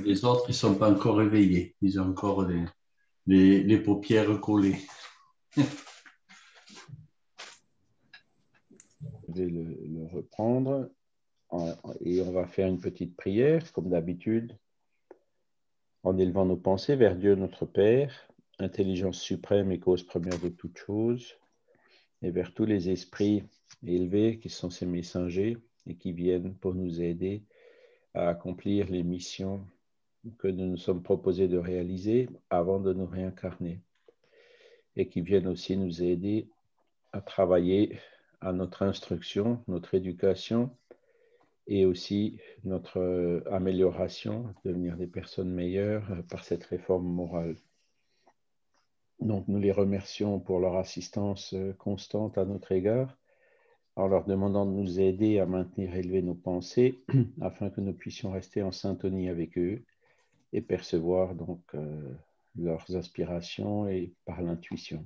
Les autres, ils ne sont pas encore réveillés. Ils ont encore les paupières collées. Je vais le reprendre et on va faire une petite prière, comme d'habitude, en élevant nos pensées vers Dieu notre Père, intelligence suprême et cause première de toutes choses, et vers tous les esprits élevés qui sont ses messagers et qui viennent pour nous aider à accomplir les missions que nous nous sommes proposés de réaliser avant de nous réincarner, et qui viennent aussi nous aider à travailler à notre instruction, notre éducation, et aussi notre amélioration, devenir des personnes meilleures par cette réforme morale. Donc, nous les remercions pour leur assistance constante à notre égard, en leur demandant de nous aider à maintenir élevées nos pensées, afin que nous puissions rester en syntonie avec eux et percevoir donc leurs aspirations et par l'intuition.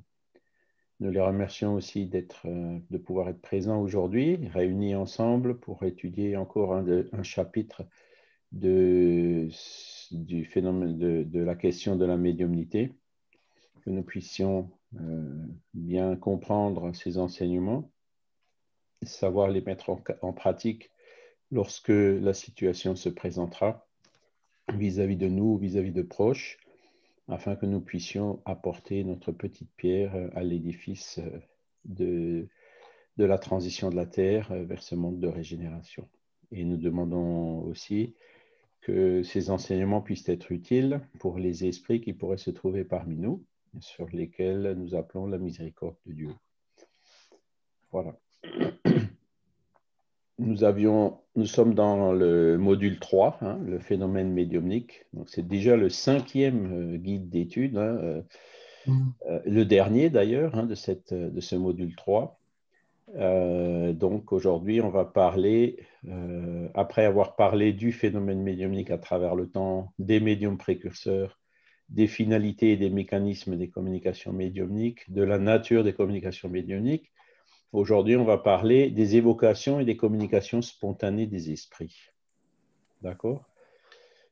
Nous les remercions aussi de pouvoir être présents aujourd'hui, réunis ensemble pour étudier encore un chapitre du phénomène de la question de la médiumnité, que nous puissions bien comprendre ces enseignements, savoir les mettre en pratique lorsque la situation se présentera vis-à-vis de nous, vis-à-vis de proches, afin que nous puissions apporter notre petite pierre à l'édifice de la transition de la Terre vers ce monde de régénération. Et nous demandons aussi que ces enseignements puissent être utiles pour les esprits qui pourraient se trouver parmi nous, sur lesquels nous appelons la miséricorde de Dieu. Voilà. Nous sommes dans le module 3, le phénomène médiumnique. Donc, c'est déjà le 5e guide d'études, le dernier d'ailleurs de ce module 3. Donc aujourd'hui, on va parler, après avoir parlé du phénomène médiumnique à travers le temps, des médiums précurseurs, des finalités et des mécanismes des communications médiumniques, de la nature des communications médiumniques. Aujourd'hui, on va parler des évocations et des communications spontanées des esprits. D'accord?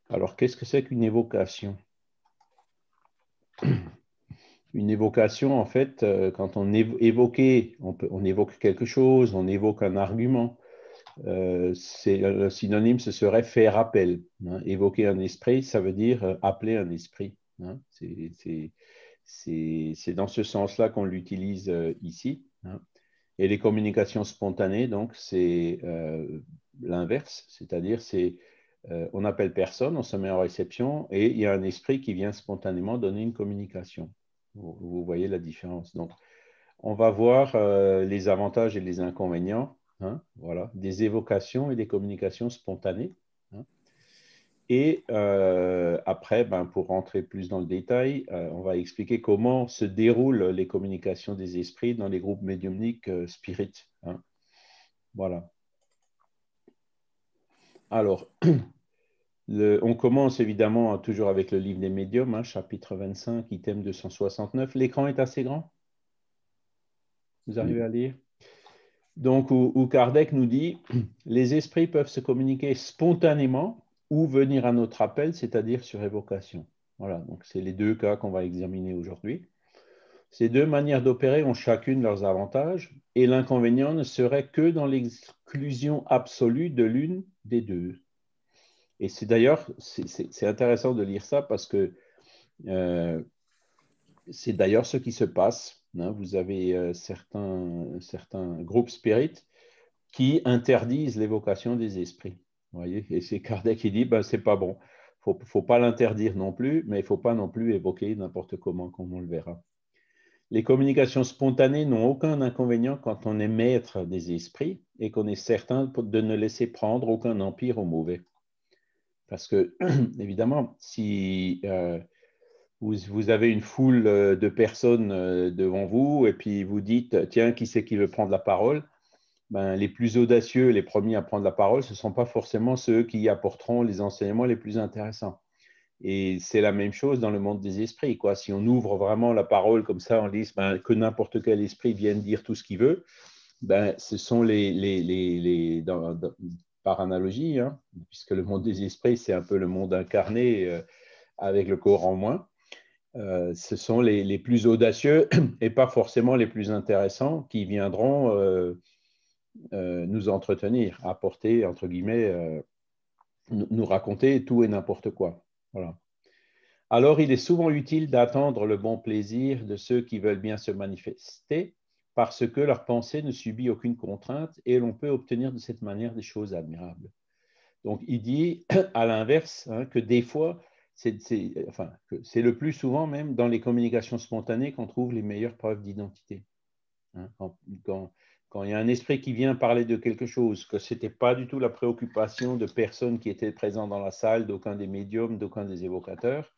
Alors, qu'est-ce que c'est qu'une évocation? Une évocation, en fait, quand on évoque quelque chose, on évoque un argument. Le synonyme, ce serait faire appel. Évoquer un esprit, ça veut dire appeler un esprit. C'est dans ce sens-là qu'on l'utilise ici. Et les communications spontanées, donc, c'est l'inverse, c'est-à-dire on appelle personne, on se met en réception et il y a un esprit qui vient spontanément donner une communication. Vous voyez la différence. Donc, on va voir les avantages et les inconvénients, voilà, des évocations et des communications spontanées. Et après, pour rentrer plus dans le détail, on va expliquer comment se déroulent les communications des esprits dans les groupes médiumniques spirites. Voilà. Alors, on commence évidemment toujours avec le livre des médiums, chapitre 25, item 269. L'écran est assez grand? Vous arrivez à lire? Donc, où Kardec nous dit « Les esprits peuvent se communiquer spontanément ou venir à notre appel, c'est-à-dire sur évocation. » Voilà, donc c'est les deux cas qu'on va examiner aujourd'hui. Ces deux manières d'opérer ont chacune leurs avantages et l'inconvénient ne serait que dans l'exclusion absolue de l'une des deux. Et c'est d'ailleurs, c'est intéressant de lire ça parce que c'est d'ailleurs ce qui se passe. Vous avez certains groupes spirites qui interdisent l'évocation des esprits. Vous voyez, et c'est Kardec qui dit, c'est pas bon. Faut pas l'interdire non plus, mais il faut pas non plus évoquer n'importe comment, comme on le verra. Les communications spontanées n'ont aucun inconvénient quand on est maître des esprits et qu'on est certain de ne laisser prendre aucun empire au mauvais. Parce que, évidemment, si vous avez une foule de personnes devant vous et puis vous dites, tiens, qui c'est qui veut prendre la parole? Les plus audacieux, les premiers à prendre la parole, ce ne sont pas forcément ceux qui apporteront les enseignements les plus intéressants. Et c'est la même chose dans le monde des esprits, quoi. Si on ouvre vraiment la parole comme ça, on dit que n'importe quel esprit vienne dire tout ce qu'il veut, ce sont par analogie, hein, puisque le monde des esprits, c'est un peu le monde incarné avec le corps en moins. Ce sont les plus audacieux et pas forcément les plus intéressants qui viendront nous entretenir, apporter, entre guillemets, nous raconter tout et n'importe quoi. Voilà. Alors, il est souvent utile d'attendre le bon plaisir de ceux qui veulent bien se manifester parce que leur pensée ne subit aucune contrainte et l'on peut obtenir de cette manière des choses admirables. Donc, il dit à l'inverse hein, que des fois, c'est le plus souvent même dans les communications spontanées qu'on trouve les meilleures preuves d'identité. Hein, quand il y a un esprit qui vient parler de quelque chose, que ce n'était pas du tout la préoccupation de personnes qui étaient présentes dans la salle, d'aucun des médiums, d'aucun des évocateurs,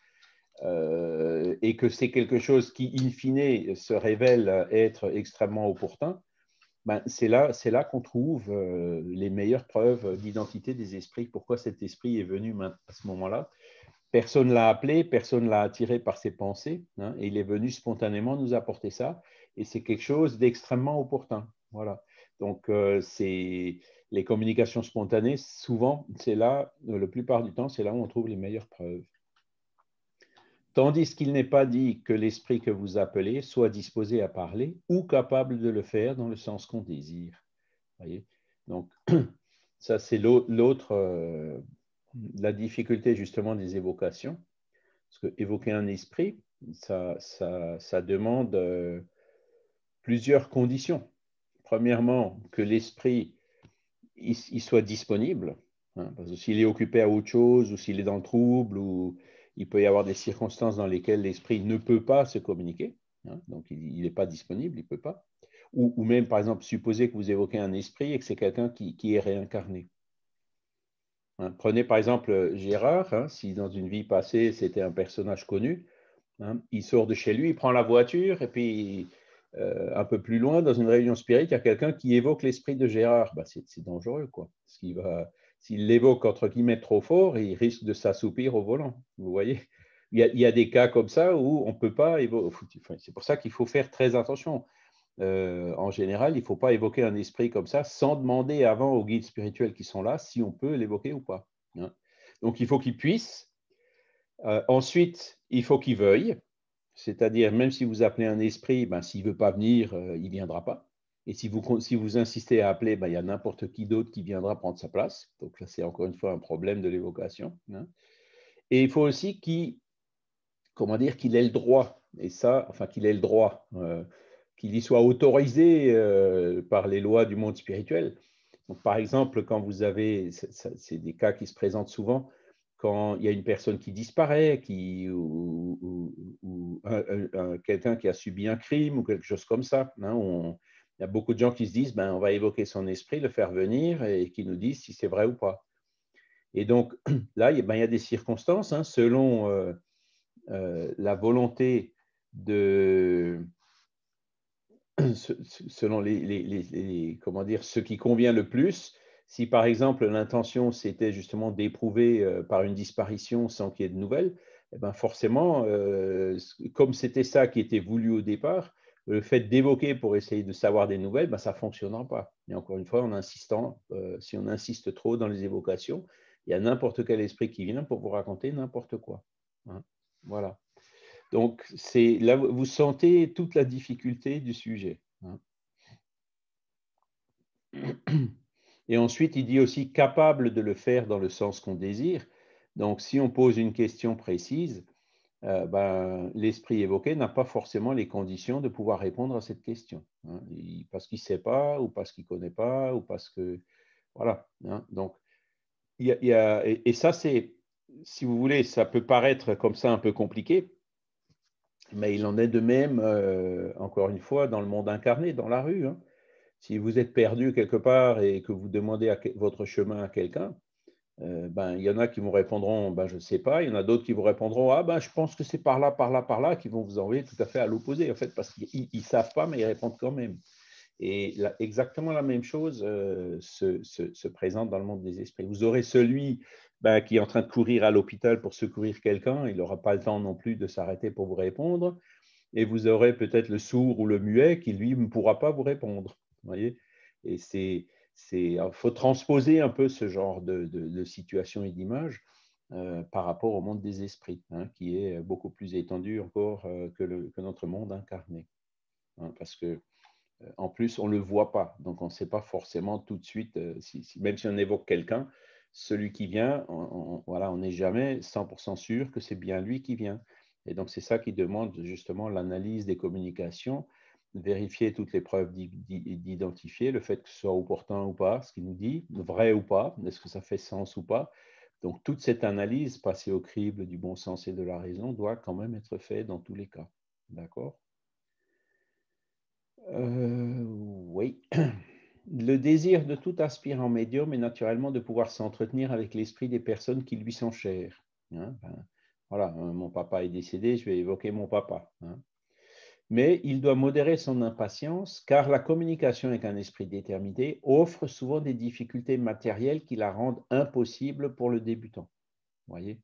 et que c'est quelque chose qui, in fine, se révèle être extrêmement opportun, ben, c'est là qu'on trouve les meilleures preuves d'identité des esprits. Pourquoi cet esprit est venu à ce moment-là? Personne ne l'a appelé, personne ne l'a attiré par ses pensées, hein, et il est venu spontanément nous apporter ça, et c'est quelque chose d'extrêmement opportun. Voilà. Donc, les communications spontanées, souvent, c'est là, la plupart du temps, c'est là où on trouve les meilleures preuves. Tandis qu'il n'est pas dit que l'esprit que vous appelez soit disposé à parler ou capable de le faire dans le sens qu'on désire. Voyez. Donc, ça, c'est l'autre, la difficulté justement des évocations. Parce que évoquer un esprit, ça demande plusieurs conditions. Premièrement, que l'esprit il soit disponible, hein, parce que s'il est occupé à autre chose ou s'il est dans le trouble, ou il peut y avoir des circonstances dans lesquelles l'esprit ne peut pas se communiquer, hein, donc il n'est pas disponible, il ne peut pas. Ou même, par exemple, supposer que vous évoquez un esprit et que c'est quelqu'un qui est réincarné. Hein, prenez par exemple Gérard, hein, si dans une vie passée c'était un personnage connu, hein, il sort de chez lui, il prend la voiture et puis un peu plus loin, dans une réunion spirituelle, il y a quelqu'un qui évoque l'esprit de Gérard. Ben, c'est dangereux, quoi. S'il l'évoque entre guillemets trop fort, il risque de s'assoupir au volant. Vous voyez, il y a des cas comme ça où on ne peut pas évoquer. C'est pour ça qu'il faut faire très attention. En général, il ne faut pas évoquer un esprit comme ça sans demander avant aux guides spirituels qui sont là si on peut l'évoquer ou pas. Hein. Donc, il faut qu'ils puissent. Ensuite, il faut qu'ils veuillent. C'est-à-dire, même si vous appelez un esprit, ben, s'il ne veut pas venir, il ne viendra pas. Et si vous insistez à appeler, ben, il y a n'importe qui d'autre qui viendra prendre sa place. Donc là, c'est encore une fois un problème de l'évocation. Hein. Et il faut aussi qu'il ait le droit, et ça, enfin qu'il ait le droit, qu'il y soit autorisé par les lois du monde spirituel. Donc, par exemple, quand vous avez, c'est des cas qui se présentent souvent, quand il y a une personne qui disparaît, ou quelqu'un qui a subi un crime ou quelque chose comme ça, hein, il y a beaucoup de gens qui se disent, ben, on va évoquer son esprit, le faire venir et qui nous disent si c'est vrai ou pas. Et donc, là, il y a des circonstances, hein, selon la volonté selon comment dire, ce qui convient le plus. Si par exemple l'intention c'était justement d'éprouver par une disparition sans qu'il y ait de nouvelles, eh ben forcément, comme c'était ça qui était voulu au départ, le fait d'évoquer pour essayer de savoir des nouvelles, ben, ça ne fonctionnera pas. Et encore une fois, en insistant, si on insiste trop dans les évocations, il y a n'importe quel esprit qui vient pour vous raconter n'importe quoi. Hein. Voilà. Donc, là, vous sentez toute la difficulté du sujet. Hein. Et ensuite, il dit aussi capable de le faire dans le sens qu'on désire. Donc, si on pose une question précise, ben, l'esprit évoqué n'a pas forcément les conditions de pouvoir répondre à cette question. Hein, parce qu'il ne sait pas, ou parce qu'il ne connaît pas, ou parce que... Voilà. Hein, donc, et ça, c'est, si vous voulez, ça peut paraître comme ça un peu compliqué, mais il en est de même, encore une fois, dans le monde incarné, dans la rue. Hein. Si vous êtes perdu quelque part et que vous demandez votre chemin à quelqu'un, ben, il y en a qui vous répondront ben, je ne sais pas. Il y en a d'autres qui vous répondront ah ben, je pense que c'est par là, par là, par là, qui vont vous envoyer tout à fait à l'opposé, en fait, parce qu'ils ne savent pas, mais ils répondent quand même. Et là, exactement la même chose se présente dans le monde des esprits. Vous aurez celui ben, qui est en train de courir à l'hôpital pour secourir quelqu'un, il n'aura pas le temps non plus de s'arrêter pour vous répondre. Et vous aurez peut-être le sourd ou le muet qui, lui, ne pourra pas vous répondre. Vous voyez ? Et faut transposer un peu ce genre de situation et d'image par rapport au monde des esprits, hein, qui est beaucoup plus étendu encore que notre monde incarné. Hein, parce que en plus, on ne le voit pas, donc on ne sait pas forcément tout de suite, même si on évoque quelqu'un, celui qui vient, voilà, on n'est jamais 100% sûr que c'est bien lui qui vient. Et donc, c'est ça qui demande justement l'analyse des communications, vérifier toutes les preuves, d'identifier le fait que ce soit opportun ou pas, ce qu'il nous dit, vrai ou pas, est-ce que ça fait sens ou pas. Donc, toute cette analyse, passée au crible du bon sens et de la raison, doit quand même être faite dans tous les cas. D'accord ? Oui. Le désir de tout aspirant médium est naturellement de pouvoir s'entretenir avec l'esprit des personnes qui lui sont chères. Hein, voilà, mon papa est décédé, je vais évoquer mon papa. Hein. Mais il doit modérer son impatience car la communication avec un esprit déterminé offre souvent des difficultés matérielles qui la rendent impossible pour le débutant. Voyez ?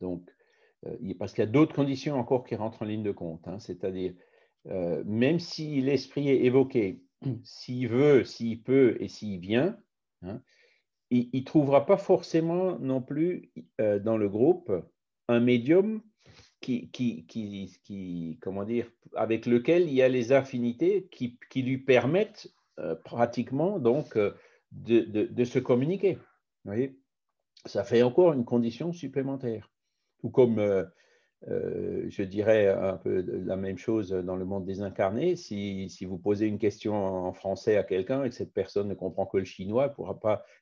Donc, parce qu'il y a d'autres conditions encore qui rentrent en ligne de compte, hein, c'est-à-dire même si l'esprit est évoqué, s'il veut, s'il peut et s'il vient, hein, il ne trouvera pas forcément non plus dans le groupe un médium comment dire, avec lequel il y a les affinités qui lui permettent pratiquement donc de se communiquer. Vous voyez, ça fait encore une condition supplémentaire. Ou comme je dirais un peu la même chose dans le monde des incarnés. Si vous posez une question en français à quelqu'un et que cette personne ne comprend que le chinois, elle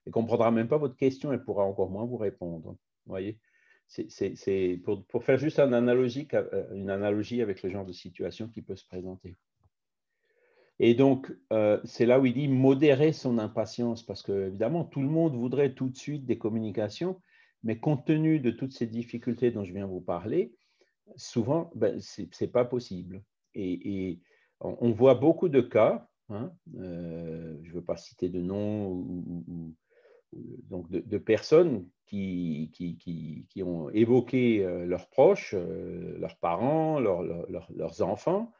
ne comprendra même pas votre question, elle pourra encore moins vous répondre. Vous voyez, c'est pour faire juste une analogie avec le genre de situation qui peut se présenter. Et donc, c'est là où il dit modérer son impatience, parce que évidemment, tout le monde voudrait tout de suite des communications, mais compte tenu de toutes ces difficultés dont je viens vous parler, souvent, ce n'est pas possible. Et on voit beaucoup de cas, hein, je ne veux pas citer de noms, donc de personnes qui ont évoqué leurs proches, leurs parents, leurs enfants,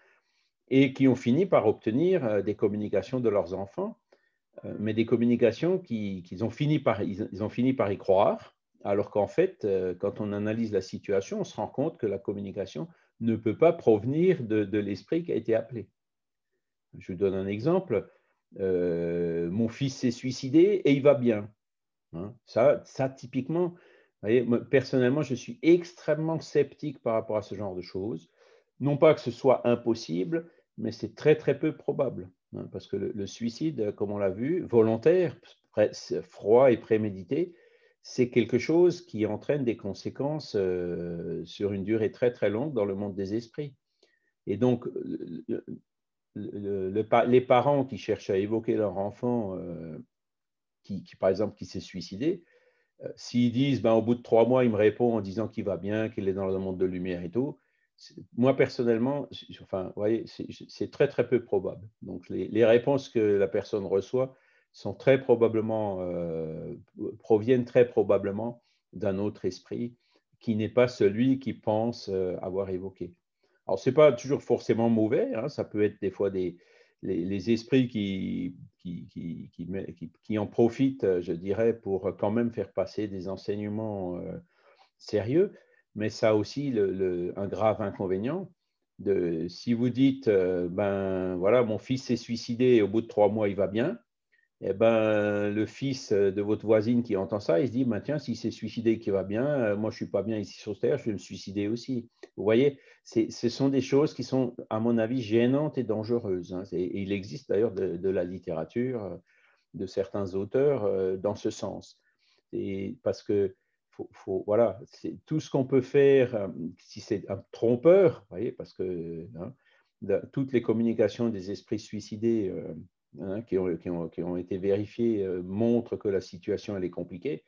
et qui ont fini par obtenir des communications de leurs enfants, mais des communications ils ont fini par y croire, alors qu'en fait, quand on analyse la situation, on se rend compte que la communication ne peut pas provenir de l'esprit qui a été appelé. Je vous donne un exemple. Mon fils s'est suicidé et il va bien. Hein, ça, typiquement, vous voyez, moi, personnellement, je suis extrêmement sceptique par rapport à ce genre de choses. Non pas que ce soit impossible, mais c'est très, très peu probable. Hein, parce que le suicide, comme on l'a vu, volontaire, froid et prémédité, c'est quelque chose qui entraîne des conséquences sur une durée très, très longue dans le monde des esprits. Et donc, les parents qui cherchent à évoquer leur enfant, par exemple, qui s'est suicidé, s'ils disent, au bout de 3 mois, il me répond en disant qu'il va bien, qu'il est dans le monde de lumière et tout, moi, personnellement, enfin, vous voyez, c'est très, très peu probable. Donc, les réponses que la personne reçoit sont très probablement, proviennent très probablement d'un autre esprit qui n'est pas celui qui pense avoir évoqué. Alors, ce n'est pas toujours forcément mauvais, hein, ça peut être des fois les esprits qui en profitent, je dirais, pour quand même faire passer des enseignements sérieux, mais ça a aussi un grave inconvénient. Si vous dites, voilà, mon fils s'est suicidé et au bout de 3 mois, il va bien, eh le fils de votre voisine qui entend ça, il se dit, tiens, s'il s'est suicidé et qu'il va bien, moi, je ne suis pas bien ici sur Terre, je vais me suicider aussi. Vous voyez, ce sont des choses qui sont, à mon avis, gênantes et dangereuses. Hein. Et il existe d'ailleurs de la littérature, de certains auteurs dans ce sens. Et parce que voilà, c'est tout ce qu'on peut faire, si c'est un trompeur, vous voyez, parce que toutes les communications des esprits suicidés qui ont été vérifiées montrent que la situation elle est compliquée.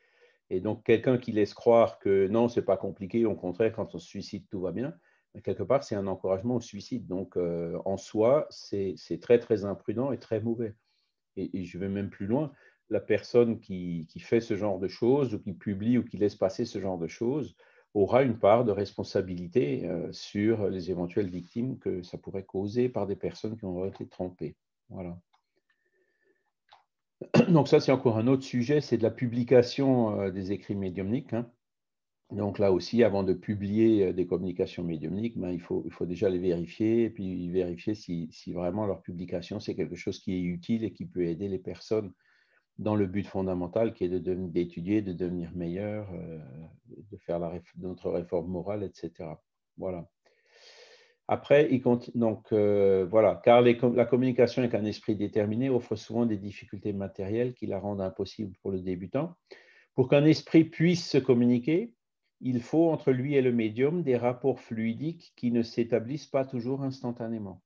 Et donc, quelqu'un qui laisse croire que non, ce n'est pas compliqué, au contraire, quand on se suicide, tout va bien, quelque part, c'est un encouragement au suicide. Donc, en soi, c'est très, très imprudent et très mauvais. Et je vais même plus loin, la personne qui fait ce genre de choses ou qui publie ou qui laisse passer ce genre de choses aura une part de responsabilité sur les éventuelles victimes que ça pourrait causer par des personnes qui ont été trompées. Voilà. Donc ça, c'est encore un autre sujet, c'est de la publication des écrits médiumniques, hein. Donc là aussi, avant de publier des communications médiumniques, ben, il faut déjà les vérifier et puis vérifier si vraiment leur publication, c'est quelque chose qui est utile et qui peut aider les personnes dans le but fondamental qui est d'étudier, de devenir meilleur, de faire notre réforme morale, etc. Voilà. Après, donc voilà, car la communication avec un esprit déterminé offre souvent des difficultés matérielles qui la rendent impossible pour le débutant. Pour qu'un esprit puisse se communiquer, il faut entre lui et le médium des rapports fluidiques qui ne s'établissent pas toujours instantanément.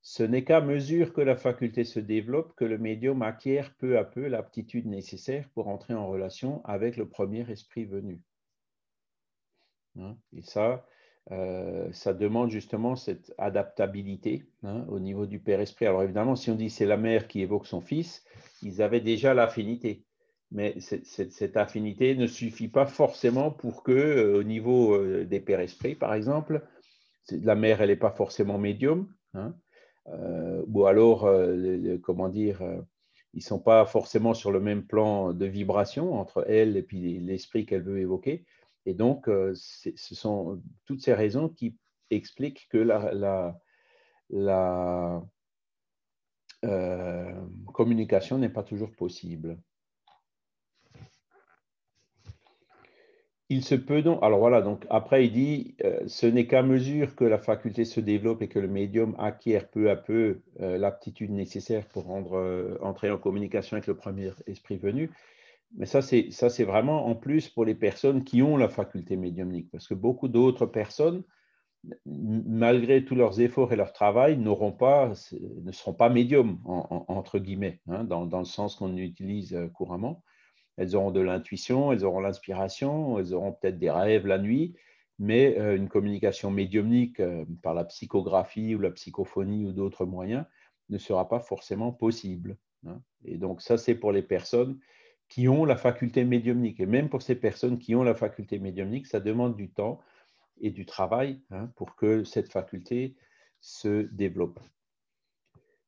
Ce n'est qu'à mesure que la faculté se développe que le médium acquiert peu à peu l'aptitude nécessaire pour entrer en relation avec le premier esprit venu. Et ça demande justement cette adaptabilité au niveau du Père Esprit. Alors évidemment, si on dit c'est la mère qui évoque son fils, ils avaient déjà l'affinité. Mais cette affinité ne suffit pas forcément pour que, au niveau des Pères Esprits, par exemple, la mère, elle n'est pas forcément médium, ou alors, comment dire, ils ne sont pas forcément sur le même plan de vibration entre elle et puis l'esprit qu'elle veut évoquer. Et donc, ce sont toutes ces raisons qui expliquent que la communication n'est pas toujours possible. Il se peut donc, alors voilà, donc après il dit, ce n'est qu'à mesure que la faculté se développe et que le médium acquiert peu à peu l'aptitude nécessaire pour entrer en communication avec le premier esprit venu. Mais ça, c'est vraiment en plus pour les personnes qui ont la faculté médiumnique, parce que beaucoup d'autres personnes, malgré tous leurs efforts et leur travail, ne seront pas médiums, entre guillemets, dans le sens qu'on utilise couramment. Elles auront de l'intuition, elles auront l'inspiration, elles auront peut-être des rêves la nuit, mais une communication médiumnique par la psychographie ou la psychophonie ou d'autres moyens ne sera pas forcément possible. Et donc ça, c'est pour les personnes qui ont la faculté médiumnique. Et même pour ces personnes qui ont la faculté médiumnique, ça demande du temps et du travail pour que cette faculté se développe.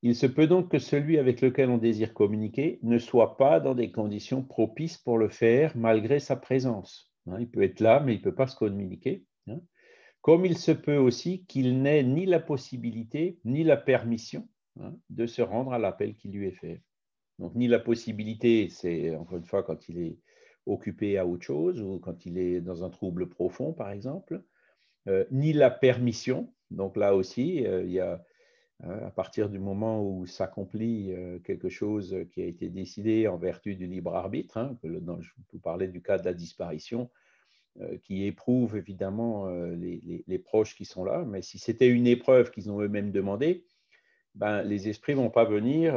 Il se peut donc que celui avec lequel on désire communiquer ne soit pas dans des conditions propices pour le faire malgré sa présence. Il peut être là, mais il ne peut pas se communiquer. Comme il se peut aussi qu'il n'ait ni la possibilité ni la permission de se rendre à l'appel qui lui est fait. Donc, ni la possibilité, c'est encore une fois quand il est occupé à autre chose ou quand il est dans un trouble profond, par exemple, ni la permission. Donc là aussi, il y a à partir du moment où s'accomplit quelque chose qui a été décidé en vertu du libre arbitre, je vous parlais du cas de la disparition, qui éprouve évidemment les proches qui sont là, mais si c'était une épreuve qu'ils ont eux-mêmes demandée, ben, les esprits ne vont pas venir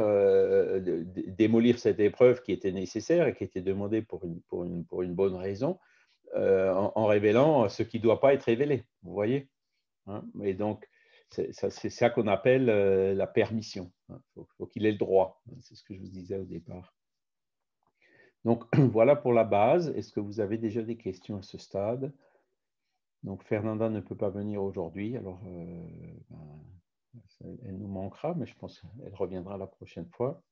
démolir cette épreuve qui était nécessaire et qui était demandée pour une bonne raison, en révélant ce qui ne doit pas être révélé, vous voyez, et donc, c'est ça qu'on appelle la permission. Il faut qu'il ait le droit. C'est ce que je vous disais au départ. Donc, voilà pour la base. Est-ce que vous avez déjà des questions à ce stade? Donc, Fernanda ne peut pas venir aujourd'hui. Alors, elle nous manquera, mais je pense qu'elle reviendra la prochaine fois.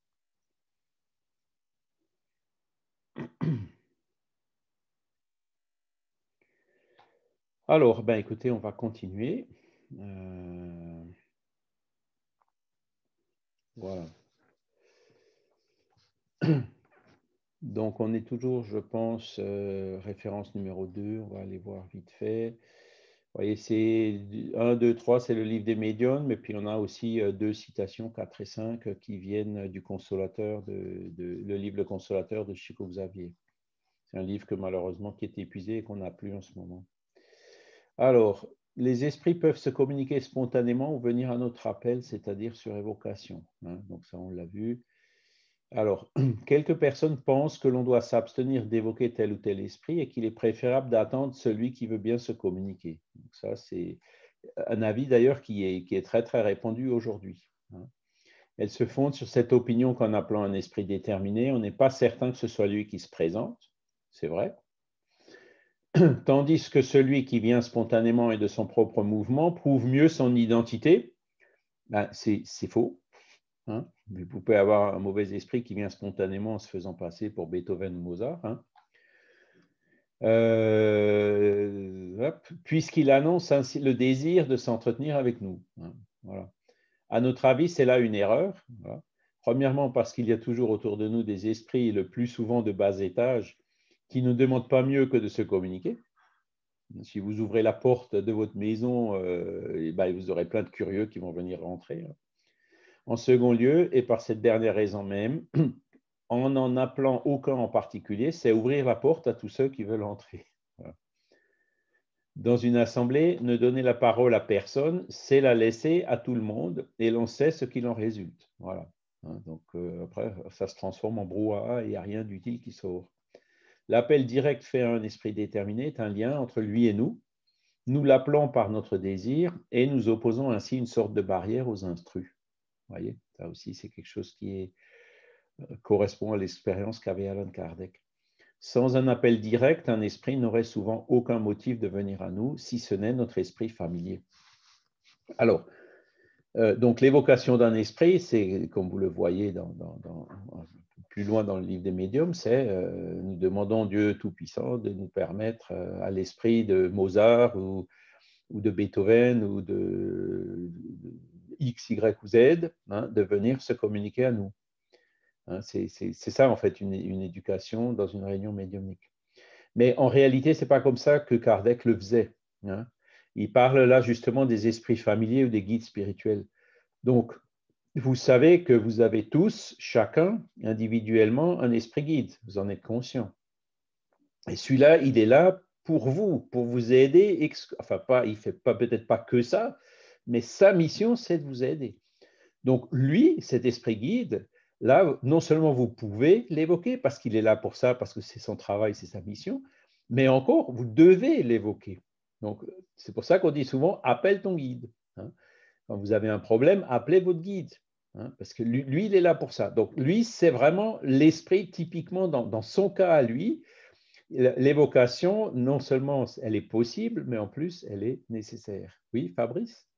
Alors, écoutez, on va continuer. Voilà. Donc, on est toujours, je pense, référence numéro 2. On va aller voir vite fait. Vous voyez, c'est 1, 2, 3, c'est le livre des médiums, mais puis on a aussi 2 citations, 4 et 5, qui viennent du consolateur, le livre Le Consolateur de Chico Xavier. C'est un livre que malheureusement qui est épuisé et qu'on n'a plus en ce moment. Alors, les esprits peuvent se communiquer spontanément ou venir à notre appel, c'est-à-dire sur évocation. Donc ça, on l'a vu. Alors, quelques personnes pensent que l'on doit s'abstenir d'évoquer tel ou tel esprit et qu'il est préférable d'attendre celui qui veut bien se communiquer. Donc ça, c'est un avis d'ailleurs qui est très, très répandu aujourd'hui. Elle se fonde sur cette opinion qu'en appelant un esprit déterminé, on n'est pas certain que ce soit lui qui se présente, c'est vrai. Tandis que celui qui vient spontanément et de son propre mouvement prouve mieux son identité, c'est faux. hein. Vous pouvez avoir un mauvais esprit qui vient spontanément en se faisant passer pour Beethoven ou Mozart, hein. Puisqu'il annonce ainsi le désir de s'entretenir avec nous, hein. Voilà. À notre avis, c'est là une erreur. Voilà. Premièrement, parce qu'il y a toujours autour de nous des esprits, le plus souvent de bas étage, qui ne demandent pas mieux que de se communiquer. Si vous ouvrez la porte de votre maison, vous aurez plein de curieux qui vont venir rentrer. En second lieu, et par cette dernière raison même, en n'en appelant aucun en particulier, c'est ouvrir la porte à tous ceux qui veulent entrer. Voilà. Dans une assemblée, ne donner la parole à personne, c'est la laisser à tout le monde et l'on sait ce qu'il en résulte. Voilà. Donc après, ça se transforme en brouhaha et il n'y a rien d'utile qui sort. L'appel direct fait à un esprit déterminé est un lien entre lui et nous. Nous l'appelons par notre désir et nous opposons ainsi une sorte de barrière aux instrus. Vous voyez, ça aussi, c'est quelque chose qui correspond à l'expérience qu'avait Allan Kardec. Sans un appel direct, un esprit n'aurait souvent aucun motif de venir à nous, si ce n'est notre esprit familier. Alors, donc l'évocation d'un esprit, c'est, comme vous le voyez plus loin dans le livre des médiums, c'est nous demandons Dieu Tout-Puissant de nous permettre à l'esprit de Mozart ou de Beethoven ou de X, Y ou Z, hein, de venir se communiquer à nous. Hein, c'est ça, en fait, une éducation dans une réunion médiumnique. Mais en réalité, ce n'est pas comme ça que Kardec le faisait, hein. Il parle là justement des esprits familiers ou des guides spirituels. Donc, vous savez que vous avez tous, chacun, individuellement, un esprit guide. Vous en êtes conscient. Et celui-là, il est là pour vous aider. Enfin, il ne fait peut-être pas que ça, mais sa mission, c'est de vous aider. Donc, lui, cet esprit guide, là, non seulement vous pouvez l'évoquer parce qu'il est là pour ça, parce que c'est son travail, c'est sa mission, mais encore, vous devez l'évoquer. Donc, c'est pour ça qu'on dit souvent, appelle ton guide, hein. Quand vous avez un problème, appelez votre guide, hein, parce que lui, il est là pour ça. Donc, lui, c'est vraiment l'esprit, typiquement, dans son cas à lui, l'évocation, non seulement elle est possible, mais en plus, elle est nécessaire. Oui, Fabrice?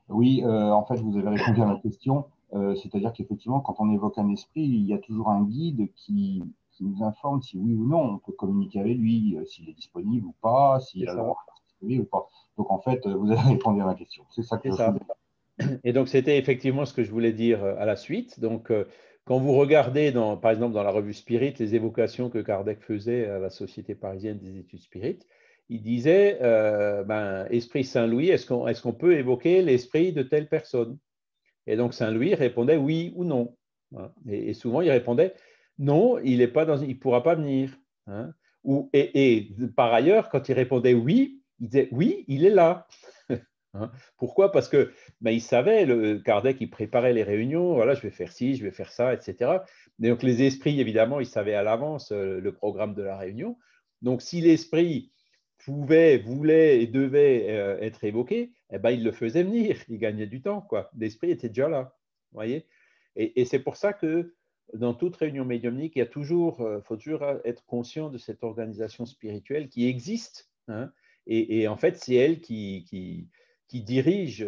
Oui, en fait, vous avez répondu à ma question. C'est-à-dire qu'effectivement, quand on évoque un esprit, il y a toujours un guide qui nous informe si oui ou non on peut communiquer avec lui, s'il est disponible ou pas, s'il a le droit de s'exprimer ou pas. Donc, en fait, vous avez répondu à ma question. C'est ça que je voulais dire. Et donc, c'était effectivement ce que je voulais dire à la suite. Donc, quand vous regardez, par exemple, dans la revue Spirit, les évocations que Kardec faisait à la Société parisienne des études spirites, il disait, Esprit Saint-Louis, est-ce qu'on peut évoquer l'esprit de telle personne? Et donc, Saint-Louis répondait oui ou non. Hein. Et souvent, il répondait non, il ne pourra pas venir. Hein. Et par ailleurs, quand il répondait oui, il disait oui, il est là. Hein. Pourquoi? Parce que il savait, Kardec, il préparait les réunions, voilà, je vais faire ci, je vais faire ça, etc. Et donc les esprits, évidemment, ils savaient à l'avance le programme de la réunion. Donc si l'esprit pouvait, voulait et devait être évoqué, il le faisait venir, il gagnait du temps, quoi. L'esprit était déjà là, voyez. Et c'est pour ça que dans toute réunion médiumnique, il faut toujours être conscient de cette organisation spirituelle qui existe, hein, et en fait, c'est elle qui dirige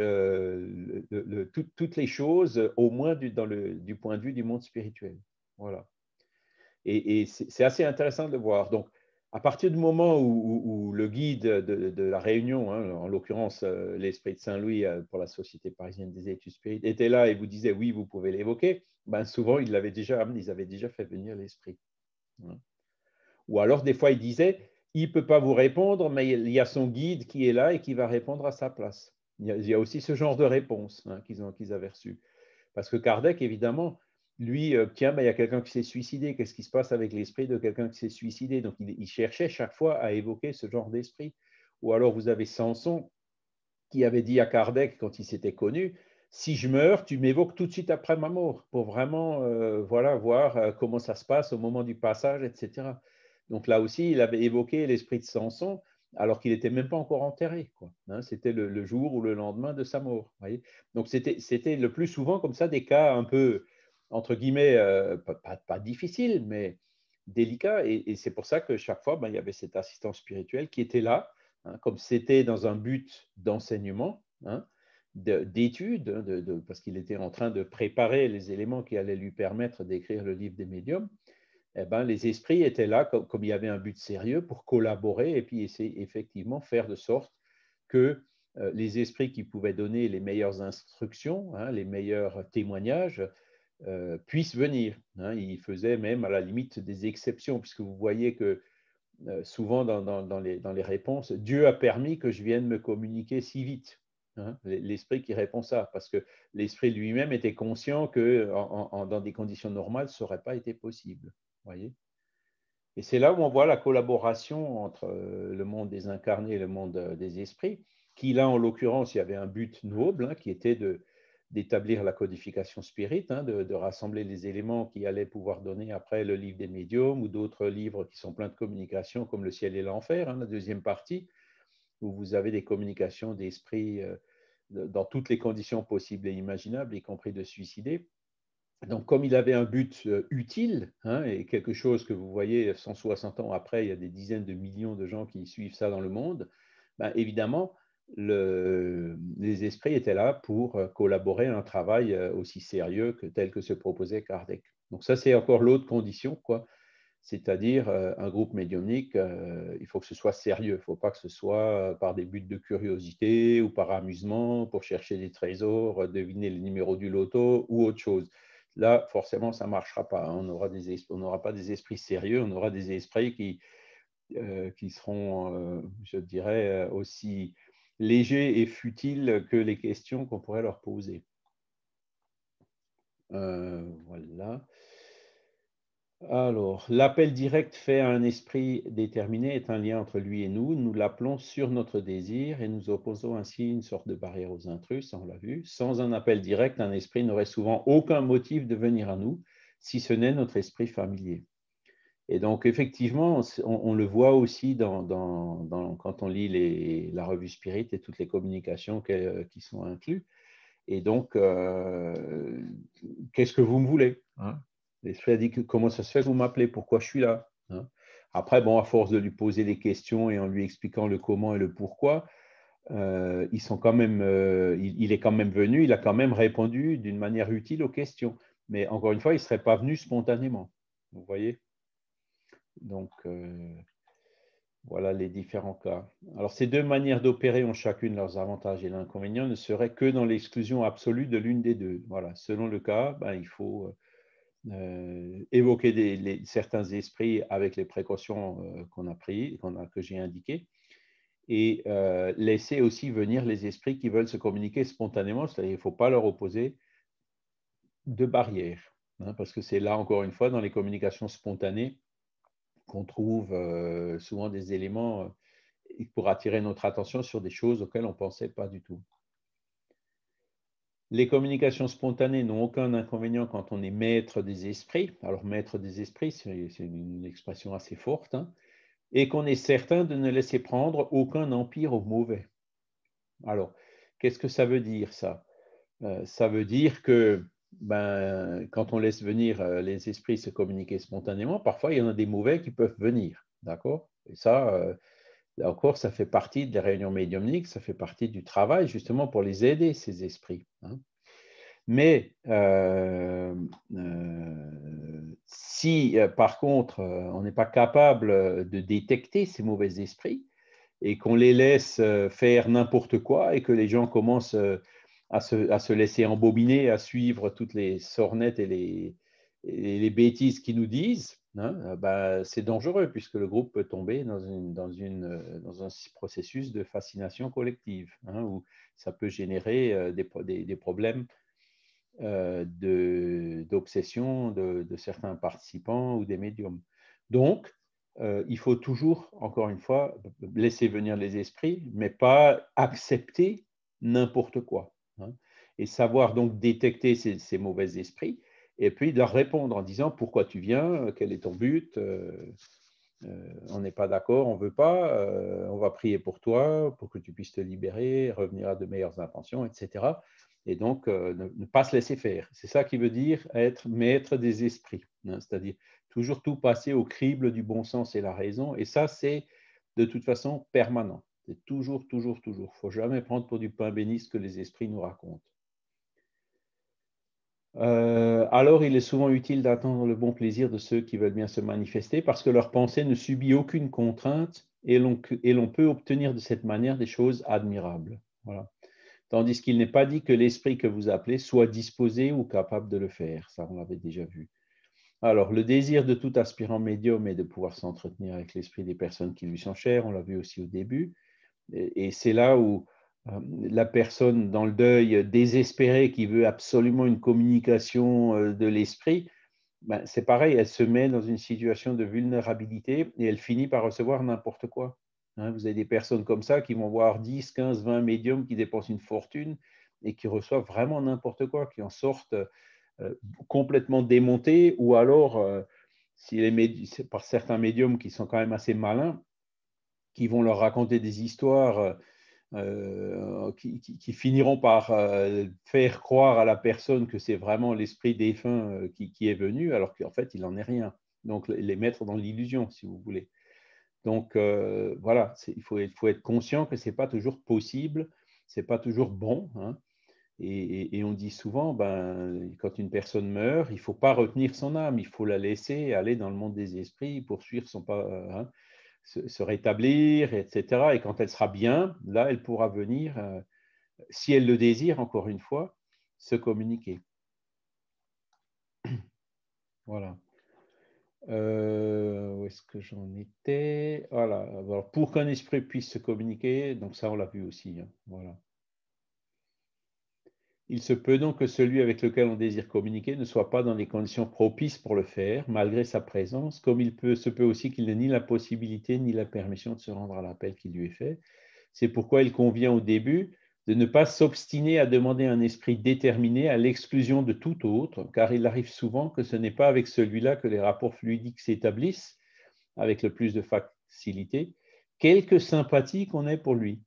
toutes les choses, au moins du point de vue du monde spirituel. Voilà. Et c'est assez intéressant de le voir. Donc, à partir du moment où le guide de la réunion, hein, en l'occurrence l'Esprit de Saint-Louis pour la Société parisienne des études spirites, était là et vous disait oui, vous pouvez l'évoquer, souvent ils avaient déjà fait venir l'Esprit. Hein. Ou alors, des fois, il disait il ne peut pas vous répondre, mais il y a son guide qui est là et qui va répondre à sa place. Il y a aussi ce genre de réponse, hein, qu'ils avaient reçue. Parce que Kardec, évidemment, lui, tiens, il y a quelqu'un qui s'est suicidé, qu'est-ce qui se passe avec l'esprit de quelqu'un qui s'est suicidé? Donc, il cherchait chaque fois à évoquer ce genre d'esprit. Ou alors, vous avez Samson qui avait dit à Kardec, quand il s'était connu, si je meurs, tu m'évoques tout de suite après ma mort, pour vraiment voir comment ça se passe au moment du passage, etc. Donc là aussi, il avait évoqué l'esprit de Samson, alors qu'il n'était même pas encore enterré, quoi. Hein, c'était le jour ou le lendemain de sa mort. Voyez. Donc c'était le plus souvent comme ça des cas un peu, entre guillemets, pas difficiles, mais délicats. Et c'est pour ça que chaque fois, il y avait cet assistant spirituel qui était là, hein, comme c'était dans un but d'enseignement, hein, d'études, parce qu'il était en train de préparer les éléments qui allaient lui permettre d'écrire le livre des médiums, eh ben, les esprits étaient là, comme il y avait un but sérieux, pour collaborer et puis essayer effectivement faire de sorte que les esprits qui pouvaient donner les meilleures instructions, hein, les meilleurs témoignages, puissent venir. Hein. Il faisait même à la limite des exceptions, puisque vous voyez que souvent dans les réponses, Dieu a permis que je vienne me communiquer si vite. Hein, l'esprit qui répond ça, parce que l'esprit lui-même était conscient que dans des conditions normales, ça n'aurait pas été possible. Voyez. Et c'est là où on voit la collaboration entre le monde des incarnés et le monde des esprits, qui là, en l'occurrence, il y avait un but noble, hein, qui était d'établir la codification spirit, hein, de rassembler les éléments qui allaient pouvoir donner après le livre des médiums ou d'autres livres qui sont pleins de communications, comme le ciel et l'enfer, hein, la deuxième partie, où vous avez des communications d'esprits dans toutes les conditions possibles et imaginables, y compris de suicider. Donc, comme il avait un but utile, hein, et quelque chose que vous voyez 160 ans après, il y a des dizaines de millions de gens qui suivent ça dans le monde, ben, évidemment, les esprits étaient là pour collaborer à un travail aussi sérieux que tel que se proposait Kardec. Donc ça, c'est encore l'autre condition, quoi. C'est-à-dire un groupe médiumnique, il faut que ce soit sérieux. Il ne faut pas que ce soit par des buts de curiosité ou par amusement, pour chercher des trésors, deviner le numéro du loto ou autre chose. Là, forcément, ça ne marchera pas. On n'aura pas des esprits sérieux, on aura des esprits qui seront, je dirais, aussi légers et futiles que les questions qu'on pourrait leur poser. Voilà. Alors, l'appel direct fait à un esprit déterminé est un lien entre lui et nous. Nous l'appelons sur notre désir et nous opposons ainsi une sorte de barrière aux intrus, ça on l'a vu. Sans un appel direct, un esprit n'aurait souvent aucun motif de venir à nous, si ce n'est notre esprit familier. Et donc, effectivement, on le voit aussi quand on lit la revue Spirit et toutes les communications qui sont incluses. Et donc, qu'est-ce que vous me voulez, hein? L'esprit a dit comment ça se fait que vous m'appelez, pourquoi je suis là, hein? Après, bon, à force de lui poser des questions et en lui expliquant le comment et le pourquoi, il est quand même venu, il a quand même répondu d'une manière utile aux questions. Mais encore une fois, il ne serait pas venu spontanément. Vous voyez? Donc, voilà les différents cas. Alors, ces deux manières d'opérer ont chacune leurs avantages et l'inconvénient ne serait que dans l'exclusion absolue de l'une des deux. Voilà. Selon le cas, ben, il faut évoquer certains esprits avec les précautions qu'on a prises, que j'ai indiquées, et laisser aussi venir les esprits qui veulent se communiquer spontanément, c'est-à-dire qu'il ne faut pas leur opposer de barrières, hein, parce que c'est là, encore une fois, dans les communications spontanées, qu'on trouve souvent des éléments pour attirer notre attention sur des choses auxquelles on ne pensait pas du tout. Les communications spontanées n'ont aucun inconvénient quand on est maître des esprits. Alors, maître des esprits, c'est une expression assez forte, hein, et qu'on est certain de ne laisser prendre aucun empire au mauvais. Alors, qu'est-ce que ça veut dire, ça? Ça veut dire que quand on laisse venir les esprits se communiquer spontanément, parfois il y en a des mauvais qui peuvent venir, d'accord? Et ça, là encore, ça fait partie des réunions médiumniques, ça fait partie du travail justement pour les aider, ces esprits, hein. Mais si par contre on n'est pas capable de détecter ces mauvais esprits et qu'on les laisse faire n'importe quoi et que les gens commencent à se laisser embobiner, à suivre toutes les sornettes et les bêtises qu'ils nous disent, hein, c'est dangereux puisque le groupe peut tomber dans un processus de fascination collective, hein, où ça peut générer des problèmes d'obsession de certains participants ou des médiums. Donc, il faut toujours, encore une fois, laisser venir les esprits, mais pas accepter n'importe quoi, hein, et savoir donc détecter ces mauvais esprits, et puis leur répondre en disant pourquoi tu viens, quel est ton but, on n'est pas d'accord, on ne veut pas, on va prier pour toi, pour que tu puisses te libérer, revenir à de meilleures intentions, etc. Et donc, ne pas se laisser faire. C'est ça qui veut dire être maître des esprits, hein, c'est-à-dire toujours tout passer au crible du bon sens et la raison. Et ça, c'est de toute façon permanent. C'est toujours. Il ne faut jamais prendre pour du pain béni ce que les esprits nous racontent. Alors, il est souvent utile d'attendre le bon plaisir de ceux qui veulent bien se manifester parce que leur pensée ne subit aucune contrainte et l'on peut obtenir de cette manière des choses admirables. Voilà. Tandis qu'il n'est pas dit que l'esprit que vous appelez soit disposé ou capable de le faire. Ça, on l'avait déjà vu. Alors, le désir de tout aspirant médium est de pouvoir s'entretenir avec l'esprit des personnes qui lui sont chères. On l'a vu aussi au début. Et c'est là où la personne dans le deuil désespérée qui veut absolument une communication de l'esprit, ben, c'est pareil, elle se met dans une situation de vulnérabilité et elle finit par recevoir n'importe quoi. Hein, vous avez des personnes comme ça qui vont voir 10, 15, 20 médiums qui dépensent une fortune et qui reçoivent vraiment n'importe quoi, qui en sortent complètement démontés ou alors, par certains médiums qui sont quand même assez malins, qui vont leur raconter des histoires qui finiront par faire croire à la personne que c'est vraiment l'esprit défunt qui est venu, alors qu'en fait, il n'en est rien. Donc, les mettre dans l'illusion, si vous voulez. Donc, voilà, il faut être conscient que ce n'est pas toujours possible, ce n'est pas toujours bon. Hein. Et on dit souvent, ben, quand une personne meurt, il ne faut pas retenir son âme, il faut la laisser aller dans le monde des esprits, poursuivre son pas. Hein, se rétablir, etc. Et quand elle sera bien, là, elle pourra venir, si elle le désire, encore une fois, se communiquer. Voilà. Où est-ce que j'en étais? Voilà. Alors, pour qu'un esprit puisse se communiquer, donc ça, on l'a vu aussi. Hein. Voilà. Il se peut donc que celui avec lequel on désire communiquer ne soit pas dans les conditions propices pour le faire, malgré sa présence, comme se peut aussi qu'il n'ait ni la possibilité ni la permission de se rendre à l'appel qui lui est fait. C'est pourquoi il convient au début de ne pas s'obstiner à demander un esprit déterminé à l'exclusion de tout autre, car il arrive souvent que ce n'est pas avec celui-là que les rapports fluidiques s'établissent avec le plus de facilité, quelque sympathie qu'on ait pour lui.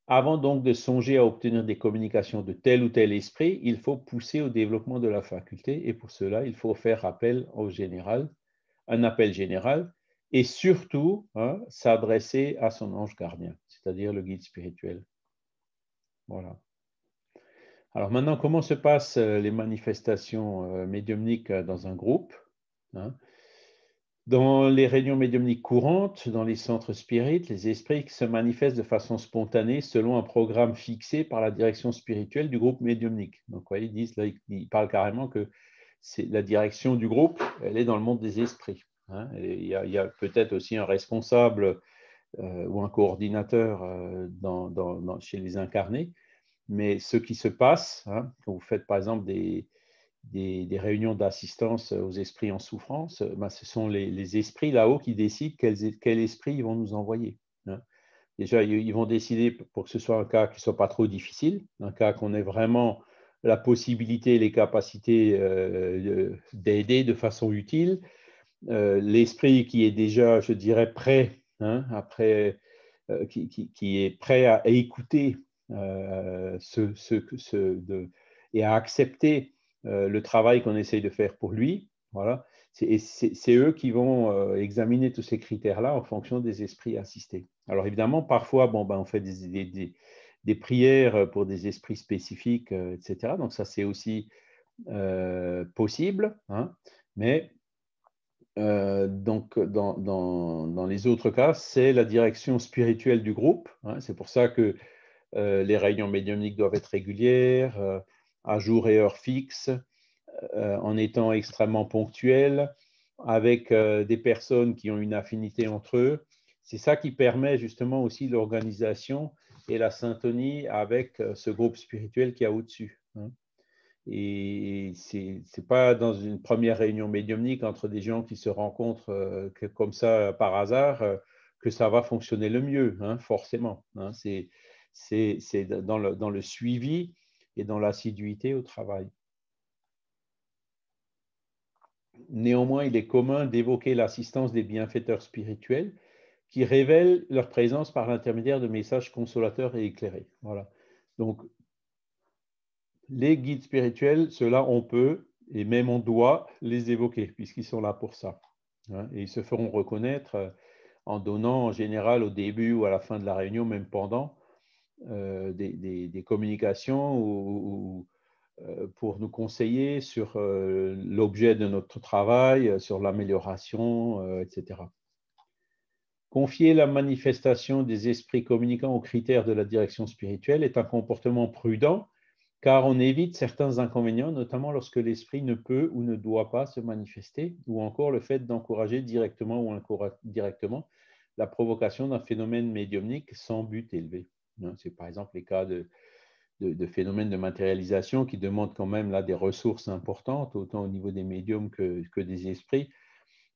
Avant donc de songer à obtenir des communications de tel ou tel esprit, il faut pousser au développement de la faculté et pour cela, il faut faire appel au général, un appel général et surtout s'adresser à son ange gardien, c'est-à-dire le guide spirituel. Voilà. Alors maintenant, comment se passent les manifestations médiumniques dans un groupe? Dans les réunions médiumniques courantes, dans les centres spirites, les esprits se manifestent de façon spontanée selon un programme fixé par la direction spirituelle du groupe médiumnique. Donc, vous voyez, ils parlent carrément que c'est la direction du groupe, elle est dans le monde des esprits. Hein. Il y a peut-être aussi un responsable ou un coordinateur chez les incarnés, mais ce qui se passe, hein, quand vous faites par exemple des réunions d'assistance aux esprits en souffrance, ben, ce sont les esprits là-haut qui décident quel esprit ils vont nous envoyer. Hein. Déjà, ils vont décider pour que ce soit un cas qui ne soit pas trop difficile, un cas qu'on ait vraiment la possibilité et les capacités d'aider de façon utile. L'esprit qui est déjà, je dirais, prêt, hein, après, qui est prêt à écouter et à accepter le travail qu'on essaye de faire pour lui. Voilà. C'est eux qui vont examiner tous ces critères-là en fonction des esprits assistés. Alors évidemment, parfois, on fait des prières pour des esprits spécifiques, etc. Donc ça, c'est aussi possible. Hein. Mais donc, dans les autres cas, c'est la direction spirituelle du groupe. Hein. C'est pour ça que les réunions médiumniques doivent être régulières, à jour et heure fixe, en étant extrêmement ponctuelles, avec des personnes qui ont une affinité entre eux. C'est ça qui permet justement aussi l'organisation et la syntonie avec ce groupe spirituel qui est au-dessus. Hein. Et ce n'est pas dans une première réunion médiumnique entre des gens qui se rencontrent comme ça par hasard que ça va fonctionner le mieux, hein, forcément. Hein. C'est dans le suivi et dans l'assiduité au travail. Néanmoins, il est commun d'évoquer l'assistance des bienfaiteurs spirituels qui révèlent leur présence par l'intermédiaire de messages consolateurs et éclairés. Voilà. Donc, les guides spirituels, ceux-là, on peut et même on doit les évoquer puisqu'ils sont là pour ça. Hein, et ils se feront reconnaître en donnant en général au début ou à la fin de la réunion, même pendant, des communications pour nous conseiller sur l'objet de notre travail, sur l'amélioration, etc. Confier la manifestation des esprits communicants aux critères de la direction spirituelle est un comportement prudent car on évite certains inconvénients, notamment lorsque l'esprit ne peut ou ne doit pas se manifester, ou encore le fait d'encourager directement ou indirectement la provocation d'un phénomène médiumnique sans but élevé. C'est par exemple les cas de phénomènes de matérialisation qui demandent quand même là des ressources importantes, autant au niveau des médiums que des esprits.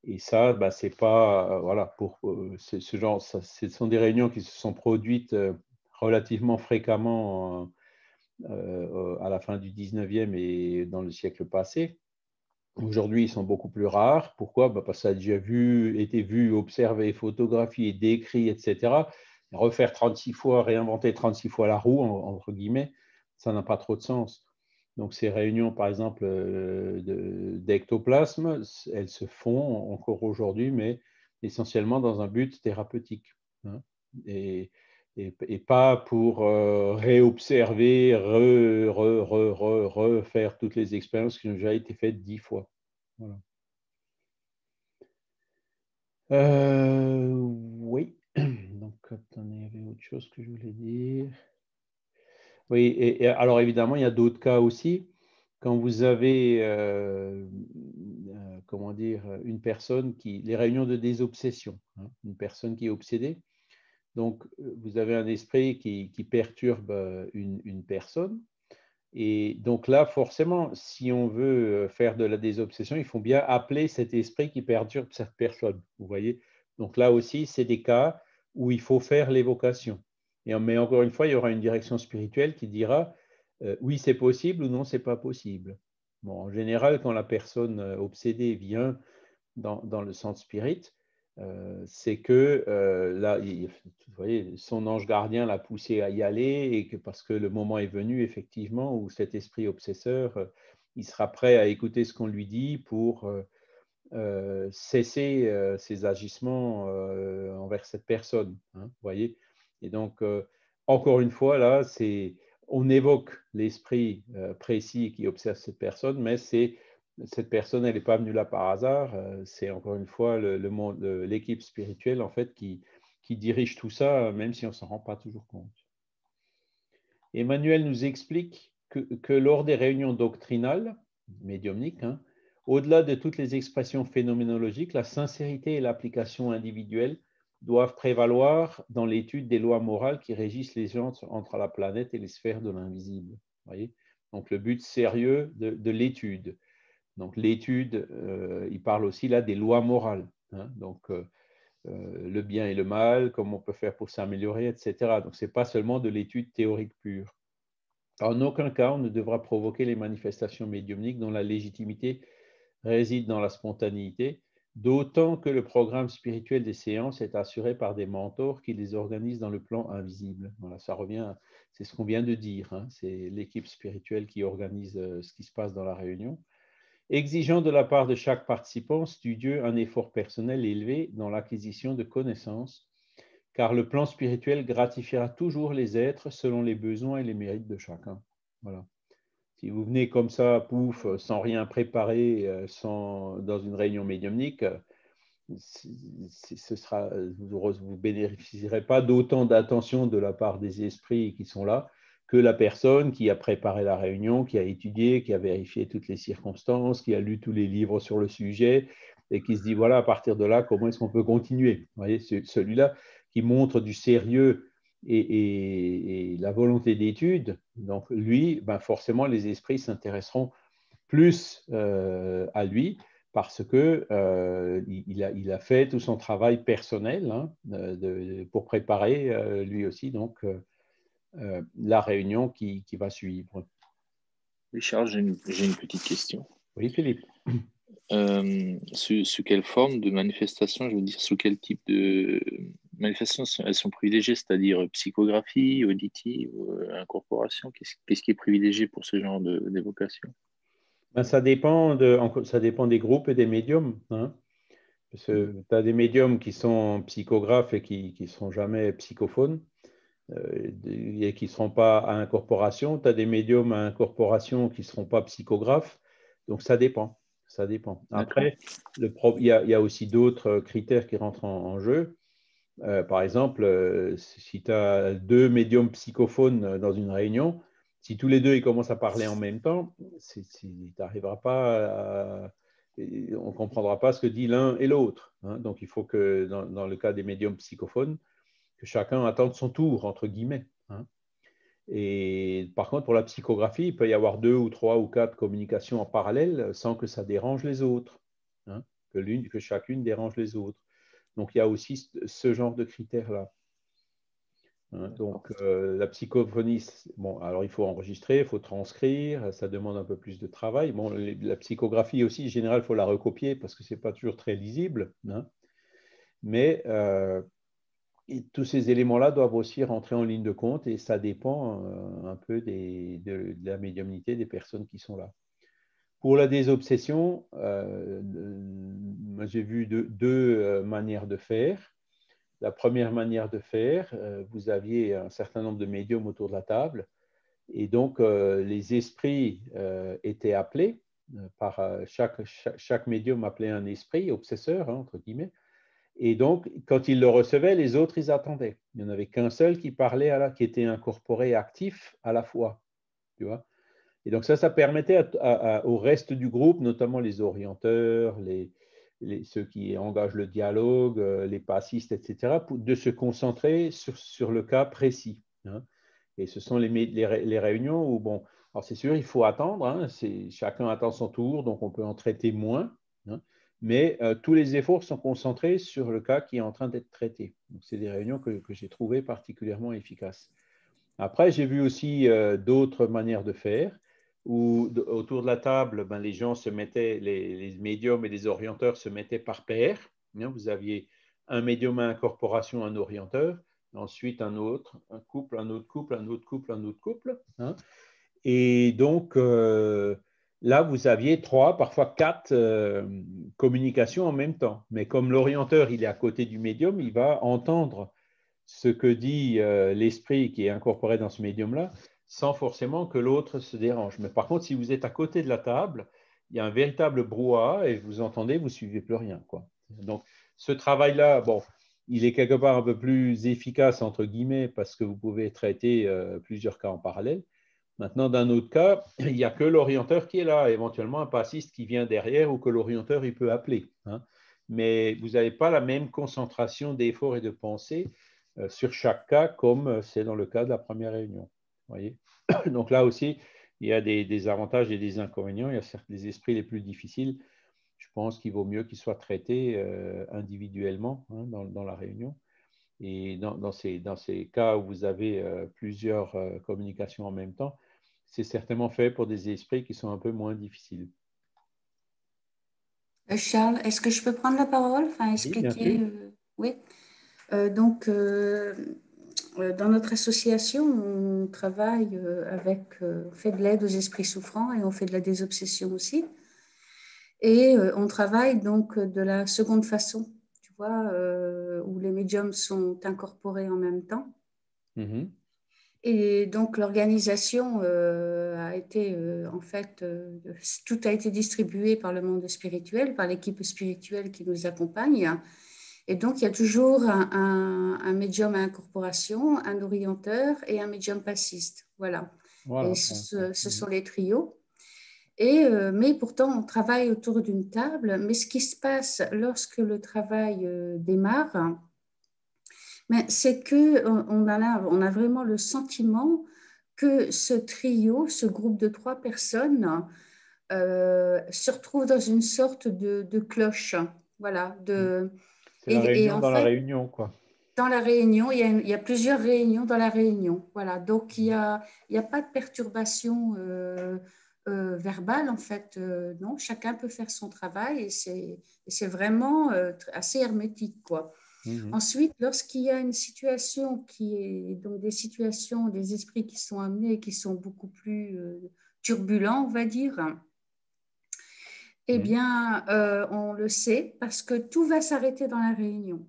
Et ça, c'est pas, voilà, pour ce genre, ce sont des réunions qui se sont produites relativement fréquemment à la fin du 19e et dans le siècle passé. Aujourd'hui, ils sont beaucoup plus rares. Pourquoi? Parce que ça a déjà été vu, observé, photographié, décrit, etc. Refaire 36 fois, réinventer 36 fois la roue, entre guillemets, ça n'a pas trop de sens. Donc, ces réunions, par exemple, d'ectoplasme, elles se font encore aujourd'hui, mais essentiellement dans un but thérapeutique. Et pas pour réobserver, refaire toutes les expériences qui ont déjà été faites 10 fois. Voilà. Oui, donc attendez, il y avait autre chose que je voulais dire. Oui, et alors évidemment, il y a d'autres cas aussi. Quand vous avez, comment dire, une personne les réunions de désobsession, une personne qui est obsédée. Donc, vous avez un esprit qui perturbe une personne. Et donc là, forcément, si on veut faire de la désobsession, il faut bien appeler cet esprit qui perturbe cette personne. Vous voyez? Donc là aussi, c'est des cas où il faut faire l'évocation. Mais encore une fois, il y aura une direction spirituelle qui dira oui, c'est possible ou non, c'est pas possible. Bon, en général, quand la personne obsédée vient dans le centre spirit, c'est que là, vous voyez, son ange gardien l'a poussé à y aller et que parce que le moment est venu, effectivement, où cet esprit obsesseur, il sera prêt à écouter ce qu'on lui dit pour cesser ses agissements envers cette personne. Vous voyez? Et donc, encore une fois, là, on évoque l'esprit précis qui observe cette personne, mais cette personne, elle n'est pas venue là par hasard. C'est encore une fois l'équipe spirituelle en fait qui dirige tout ça, même si on ne s'en rend pas toujours compte. Emmanuel nous explique que lors des réunions doctrinales, médiumniques, au-delà de toutes les expressions phénoménologiques, la sincérité et l'application individuelle doivent prévaloir dans l'étude des lois morales qui régissent les gens entre la planète et les sphères de l'invisible. Voyez? Donc le but sérieux de l'étude. Donc l'étude, il parle aussi là des lois morales. Donc le bien et le mal, comment on peut faire pour s'améliorer, etc. Donc ce n'est pas seulement de l'étude théorique pure. En aucun cas, on ne devra provoquer les manifestations médiumniques dont la légitimité réside dans la spontanéité, d'autant que le programme spirituel des séances est assuré par des mentors qui les organisent dans le plan invisible. Voilà, ça revient, c'est ce qu'on vient de dire, c'est l'équipe spirituelle qui organise ce qui se passe dans la réunion, exigeant de la part de chaque participant studieux un effort personnel élevé dans l'acquisition de connaissances, car le plan spirituel gratifiera toujours les êtres selon les besoins et les mérites de chacun. Voilà. Si vous venez comme ça, pouf, sans rien préparer, dans une réunion médiumnique, vous ne bénéficierez pas d'autant d'attention de la part des esprits qui sont là que la personne qui a préparé la réunion, qui a étudié, qui a vérifié toutes les circonstances, qui a lu tous les livres sur le sujet et qui se dit, voilà, à partir de là, comment est-ce qu'on peut continuer? Vous voyez, celui-là qui montre du sérieux et la volonté d'étude, donc lui, forcément, les esprits s'intéresseront plus à lui parce que il a fait tout son travail personnel pour préparer lui aussi donc la réunion qui va suivre. Richard, j'ai une petite question. Oui, Philippe. Sous quelle forme de manifestation, je veux dire, sous quel type de manifestations elles sont privilégiées, c'est-à-dire psychographie, auditive, incorporation, qu'est-ce qui est privilégié pour ce genre d'évocation? Ça dépend des groupes et des médiums. Parce que tu as des médiums qui sont psychographes et qui ne seront jamais psychophones et qui ne seront pas à incorporation. Tu as des médiums à incorporation qui ne seront pas psychographes. Donc, ça dépend. Ça dépend. Après, il y a aussi d'autres critères qui rentrent en jeu. Par exemple, si tu as 2 médiums psychophones dans une réunion, si tous les 2 ils commencent à parler en même temps, tu n'arriveras pas on ne comprendra pas ce que dit l'un et l'autre. Hein. Donc, il faut que, dans le cas des médiums psychophones, que chacun attende son tour, entre guillemets. Hein. Et par contre, pour la psychographie, il peut y avoir 2 ou 3 ou 4 communications en parallèle sans que ça dérange les autres, hein, que chacune dérange les autres. Donc, il y a aussi ce genre de critères-là. Hein, donc, la psychophonie, bon, alors il faut enregistrer, il faut transcrire, ça demande un peu plus de travail. Bon, la psychographie aussi, en général, il faut la recopier parce que ce n'est pas toujours très lisible. Hein, mais tous ces éléments-là doivent aussi rentrer en ligne de compte et ça dépend un peu de la médiumnité des personnes qui sont là. Pour la désobsession, j'ai vu deux manières de faire. La première manière de faire, vous aviez un certain nombre de médiums autour de la table et donc les esprits étaient appelés par chaque médium appelait un esprit, obsesseur, hein, entre guillemets. Et donc, quand ils le recevaient, les autres, ils attendaient. Il n'y en avait qu'un seul qui parlait, qui était incorporé, actif à la fois. Tu vois ? Et donc ça permettait au reste du groupe, notamment les orienteurs, ceux qui engagent le dialogue, les passistes, etc., de se concentrer sur le cas précis. Hein. Et ce sont les réunions où, bon, alors c'est sûr, il faut attendre, hein, chacun attend son tour, donc on peut en traiter moins, hein, mais tous les efforts sont concentrés sur le cas qui est en train d'être traité. Donc c'est des réunions que j'ai trouvées particulièrement efficaces. Après, j'ai vu aussi d'autres manières de faire où autour de la table, ben, les gens se mettaient, les médiums et les orienteurs se mettaient par paire. Hein, vous aviez un médium à incorporation, un orienteur, ensuite un autre, un couple, un autre couple, un autre couple, un autre couple. Hein. Et donc, là, vous aviez 3, parfois 4 communications en même temps. Mais comme l'orienteur, il est à côté du médium, il va entendre ce que dit l'esprit qui est incorporé dans ce médium-là, sans forcément que l'autre se dérange. Mais par contre, si vous êtes à côté de la table, il y a un véritable brouhaha et vous entendez, vous ne suivez plus rien, quoi. Donc, ce travail-là, bon, il est quelque part un peu plus efficace, entre guillemets, parce que vous pouvez traiter plusieurs cas en parallèle. Maintenant, d'un autre cas, il n'y a que l'orienteur qui est là, éventuellement un passiste qui vient derrière ou que l'orienteur il peut appeler. Hein. Mais vous n'avez pas la même concentration d'efforts et de pensée sur chaque cas, comme c'est dans le cas de la première réunion. Voyez. Donc là aussi, il y a des avantages et des inconvénients. Il y a certes les esprits les plus difficiles. Je pense qu'il vaut mieux qu'ils soient traités individuellement, hein, dans la réunion. Et dans ces cas où vous avez plusieurs communications en même temps, c'est certainement fait pour des esprits qui sont un peu moins difficiles. Charles, est-ce que je peux prendre la parole, enfin expliquer oui. Donc, dans notre association, on travaille on fait de l'aide aux esprits souffrants et on fait de la désobsession aussi. Et on travaille donc de la seconde façon, tu vois, où les médiums sont incorporés en même temps. Mm-hmm. Et donc, l'organisation a été, en fait, tout a été distribué par le monde spirituel, par l'équipe spirituelle qui nous accompagne. Et donc, il y a toujours un médium à incorporation, un orienteur et un médium passiste. Voilà. Et ce sont les trios. Mais pourtant, on travaille autour d'une table. Mais ce qui se passe lorsque le travail démarre, c'est qu'on a vraiment le sentiment que ce trio, ce groupe de 3 personnes, se retrouve dans une sorte de cloche. Voilà. C'est la réunion dans la réunion, quoi. Dans la réunion, il y a plusieurs réunions dans la réunion. Voilà. Donc, il n'y a pas de perturbation verbale, en fait. Non, chacun peut faire son travail et c'est vraiment assez hermétique, quoi. Mmh. Ensuite, lorsqu'il y a une situation qui est donc des situations, des esprits qui sont amenés, qui sont beaucoup plus turbulents, on va dire, Eh bien, on le sait parce que tout va s'arrêter dans la réunion.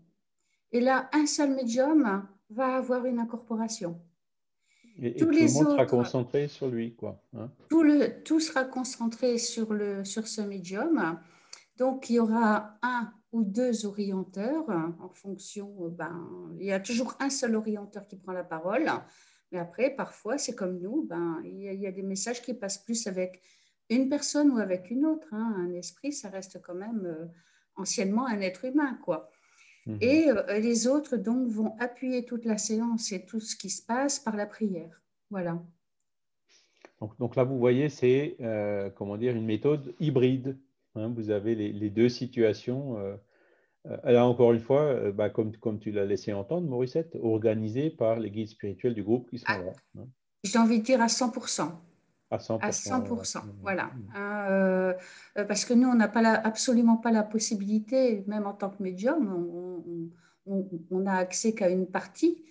Et là, un seul médium va avoir une incorporation. Et Tous tout le les monde sera autres, concentré sur lui, quoi. Hein. tout sera concentré sur ce médium. Donc, il y aura un ou deux orienteurs en fonction, il y a toujours un seul orienteur qui prend la parole. Mais après, parfois, c'est comme nous, il y a des messages qui passent plus avec une personne ou avec une autre. Hein. Un esprit, ça reste quand même anciennement un être humain, quoi. Et les autres, donc, vont appuyer toute la séance et tout ce qui se passe par la prière. Voilà. Donc là, vous voyez, c'est comment dire, une méthode hybride. Hein. Vous avez les deux situations. Là, encore une fois, comme tu l'as laissé entendre, Morissette, organisée par les guides spirituels du groupe qui sont là. Hein. J'ai envie de dire à 100%. À 100%. À 100%, Ouais. voilà. Parce que nous, on n'a absolument pas la possibilité, même en tant que médium, on n'a accès qu'à une partie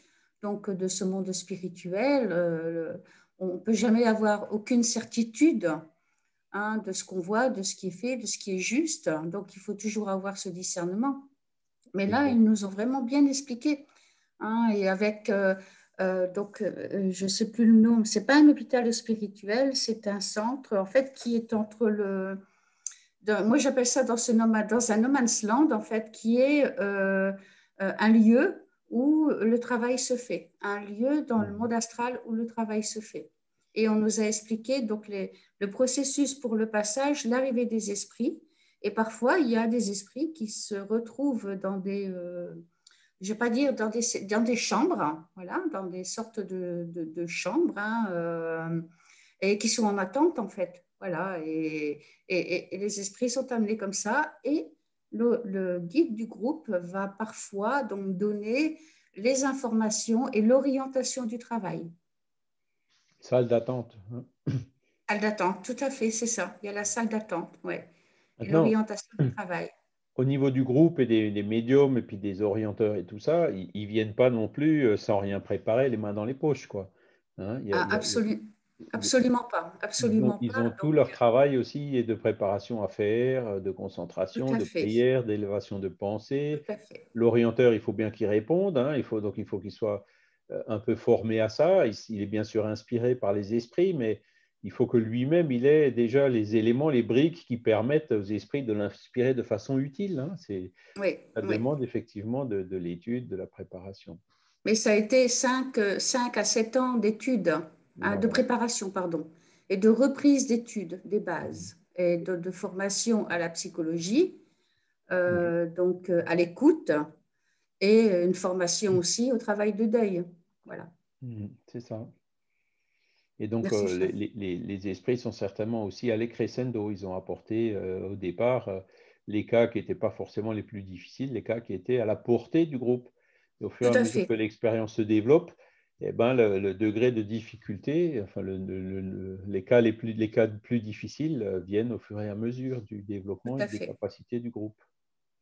donc, de ce monde spirituel. On ne peut jamais avoir aucune certitude de ce qu'on voit, de ce qui est fait, de ce qui est juste. Donc, il faut toujours avoir ce discernement. Mais là, ils nous ont vraiment bien expliqué. Et avec, je ne sais plus le nom, ce n'est pas un hôpital spirituel, c'est un centre, en fait, qui est entre moi, j'appelle ça dans un no man's land, en fait, qui est un lieu où le travail se fait, un lieu dans le monde astral où le travail se fait. Et on nous a expliqué donc le processus pour le passage, l'arrivée des esprits. Et parfois, il y a des esprits qui se retrouvent dans des, je ne vais pas dire dans des chambres, voilà, dans des sortes de chambres, et qui sont en attente, en fait. Voilà, et les esprits sont amenés comme ça, et le guide du groupe va parfois donc donner les informations et l'orientation du travail. Salle d'attente. Hein. Salle d'attente, tout à fait, c'est ça. Il y a la salle d'attente, ouais. Et Maintenant, l'orientation du travail. au niveau du groupe et des médiums et puis des orienteurs et tout ça, ils ne viennent pas non plus sans rien préparer, les mains dans les poches, quoi. Hein, Absolument pas, absolument ils pas. ont tout Donc, leur travail aussi et de préparation à faire, de tout concentration, à de fait, prière, d'élévation de pensée. tout à fait. L'orienteur, il faut bien qu'il réponde. Hein, il faut qu'il soit un peu formé à ça. Il est bien sûr inspiré par les esprits, mais il faut que lui-même, il ait déjà les éléments, les briques qui permettent aux esprits de l'inspirer de façon utile. Hein. Oui, Ça oui. demande effectivement de l'étude, de la préparation. Mais ça a été 5 à 7 ans d'études, de Voilà. préparation, pardon, et de reprise d'études des bases, et de formation à la psychologie, donc à l'écoute, et une formation aussi au travail de deuil. Voilà. C'est ça. Et donc, Merci, chef. les esprits sont certainement aussi allés crescendo. Ils ont apporté au départ les cas qui n'étaient pas forcément les plus difficiles, les cas qui étaient à la portée du groupe. Et au fur et Tout à à mesure fait. que l'expérience se développe, eh ben, le degré de difficulté, enfin, les cas les plus difficiles viennent au fur et à mesure du Tout développement et à des fait. capacités du groupe.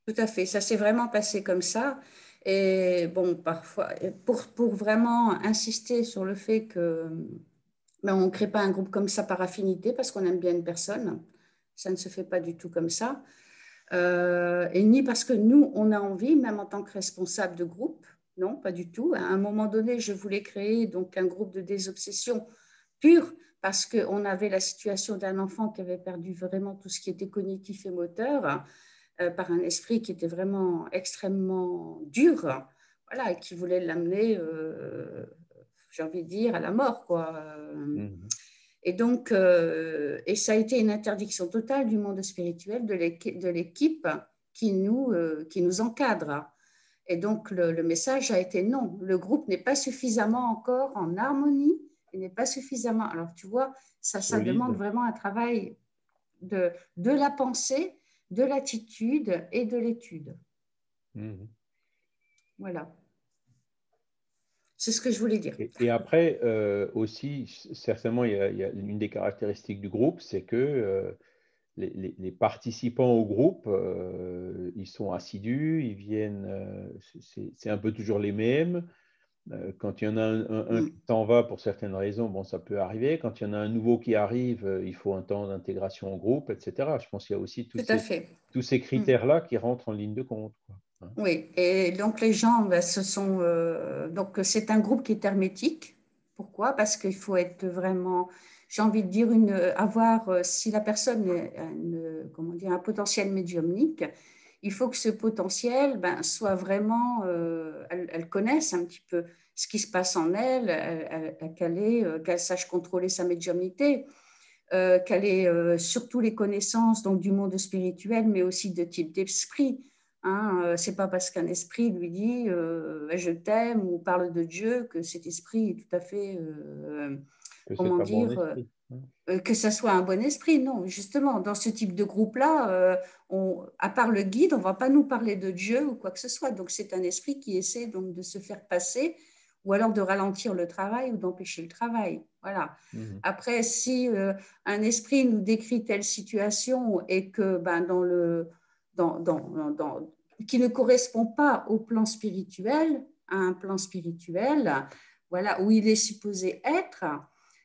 Tout à fait. Ça s'est vraiment passé comme ça. Et bon, parfois, pour vraiment insister sur le fait que on ne crée pas un groupe comme ça par affinité parce qu'on aime bien une personne. Ça ne se fait pas du tout comme ça. Et ni parce que nous, on a envie, même en tant que responsable de groupe. Non, pas du tout. À un moment donné, je voulais créer donc un groupe de désobsession pur parce qu'on avait la situation d'un enfant qui avait perdu vraiment tout ce qui était cognitif et moteur par un esprit qui était vraiment extrêmement dur, voilà, et qui voulait l'amener, j'ai envie de dire, à la mort, quoi. Et donc, et ça a été une interdiction totale du monde spirituel, de l'équipe qui nous encadre. Et donc, le message a été non, le groupe n'est pas suffisamment encore en harmonie, il n'est pas suffisamment. Alors, tu vois, ça demande Solide. vraiment un travail de la pensée, de l'attitude et de l'étude. Voilà. C'est ce que je voulais dire. Et après, aussi, certainement, il y a une des caractéristiques du groupe, c'est que les participants au groupe, ils sont assidus, ils viennent, c'est un peu toujours les mêmes. Quand il y en a un qui s'en va pour certaines raisons, bon, ça peut arriver. Quand il y en a un nouveau qui arrive, il faut un temps d'intégration au groupe, etc. Je pense qu'il y a aussi Tout à fait. tous ces critères-là qui rentrent en ligne de compte, quoi. Oui, et donc les gens, ben, donc c'est un groupe qui est hermétique. Pourquoi? Parce qu'il faut être vraiment, j'ai envie de dire, si la personne a comment dire, un potentiel médiumnique, il faut que ce potentiel ben, soit vraiment, elle connaisse un petit peu ce qui se passe en elle, qu'elle sache contrôler sa médiumnité, qu'elle ait surtout les connaissances donc, du monde spirituel, mais aussi de type d'esprit. Hein, c'est pas parce qu'un esprit lui dit je t'aime ou parle de Dieu que cet esprit est tout à fait, comment dire, que ça soit un bon esprit. Non, justement, dans ce type de groupe-là, à part le guide, on ne va pas nous parler de Dieu ou quoi que ce soit. Donc, c'est un esprit qui essaie donc de se faire passer ou alors de ralentir le travail ou d'empêcher le travail. Voilà. Après, si un esprit nous décrit telle situation et que ben, qui ne correspond pas au plan spirituel, à un plan spirituel, voilà, où il est supposé être,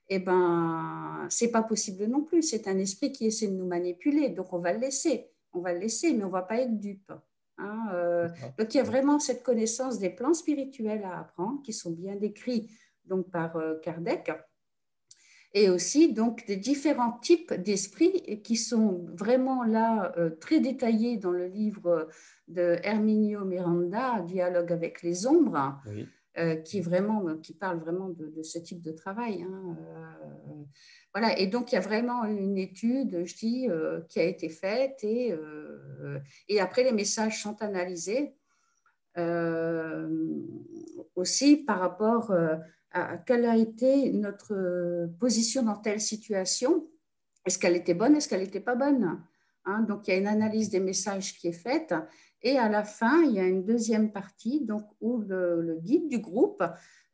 eh ben, c'est pas possible non plus. C'est un esprit qui essaie de nous manipuler, donc on va le laisser. On va le laisser, mais on va pas être dupe. Hein, donc il y a vraiment cette connaissance des plans spirituels à apprendre, qui sont bien décrits donc par Kardec, et aussi donc des différents types d'esprits qui sont vraiment là très détaillés dans le livre de Herminio Miranda, Dialogue avec les ombres. Oui. Qui parle vraiment de ce type de travail. Hein. Voilà, et donc il y a vraiment une étude, je dis, qui a été faite et après les messages sont analysés aussi par rapport à quelle a été notre position dans telle situation. Est-ce qu'elle était bonne, est-ce qu'elle n'était pas bonne, hein? Donc il y a une analyse des messages qui est faite. Et à la fin, il y a une deuxième partie donc, où le guide du groupe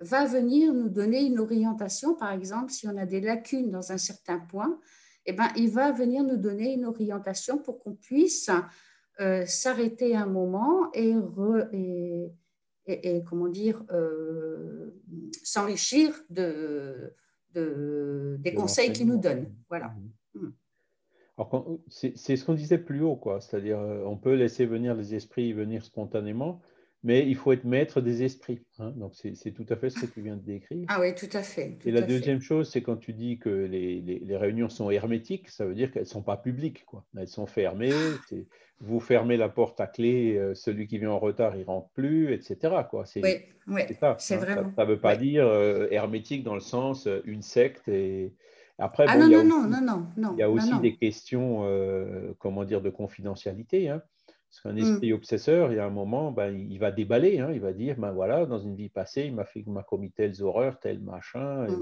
va venir nous donner une orientation. Par exemple, si on a des lacunes dans un certain point, eh ben, il va venir nous donner une orientation pour qu'on puisse s'arrêter un moment et comment dire, s'enrichir des conseils qu'il nous donne. Voilà. Alors, c'est ce qu'on disait plus haut, quoi. C'est-à-dire, on peut laisser venir les esprits venir spontanément, mais il faut être maître des esprits. Hein. Donc, c'est tout à fait ce que tu viens de décrire. Ah oui, tout à fait. Et la deuxième chose, c'est quand tu dis que les réunions sont hermétiques, ça veut dire qu'elles ne sont pas publiques, quoi. Elles sont fermées. Vous fermez la porte à clé, celui qui vient en retard, il ne rentre plus, etc. Quoi. Oui, ça. C'est hein. vraiment. Ça ne veut pas dire hermétique dans le sens une secte. Et après, Ah bon, non, il y a aussi des questions, comment dire, de confidentialité. Hein. Parce qu'un esprit obsesseur, il y a un moment, ben, il va déballer, hein, il va dire, ben voilà, dans une vie passée, il m'a commis telles horreurs, tel machin, et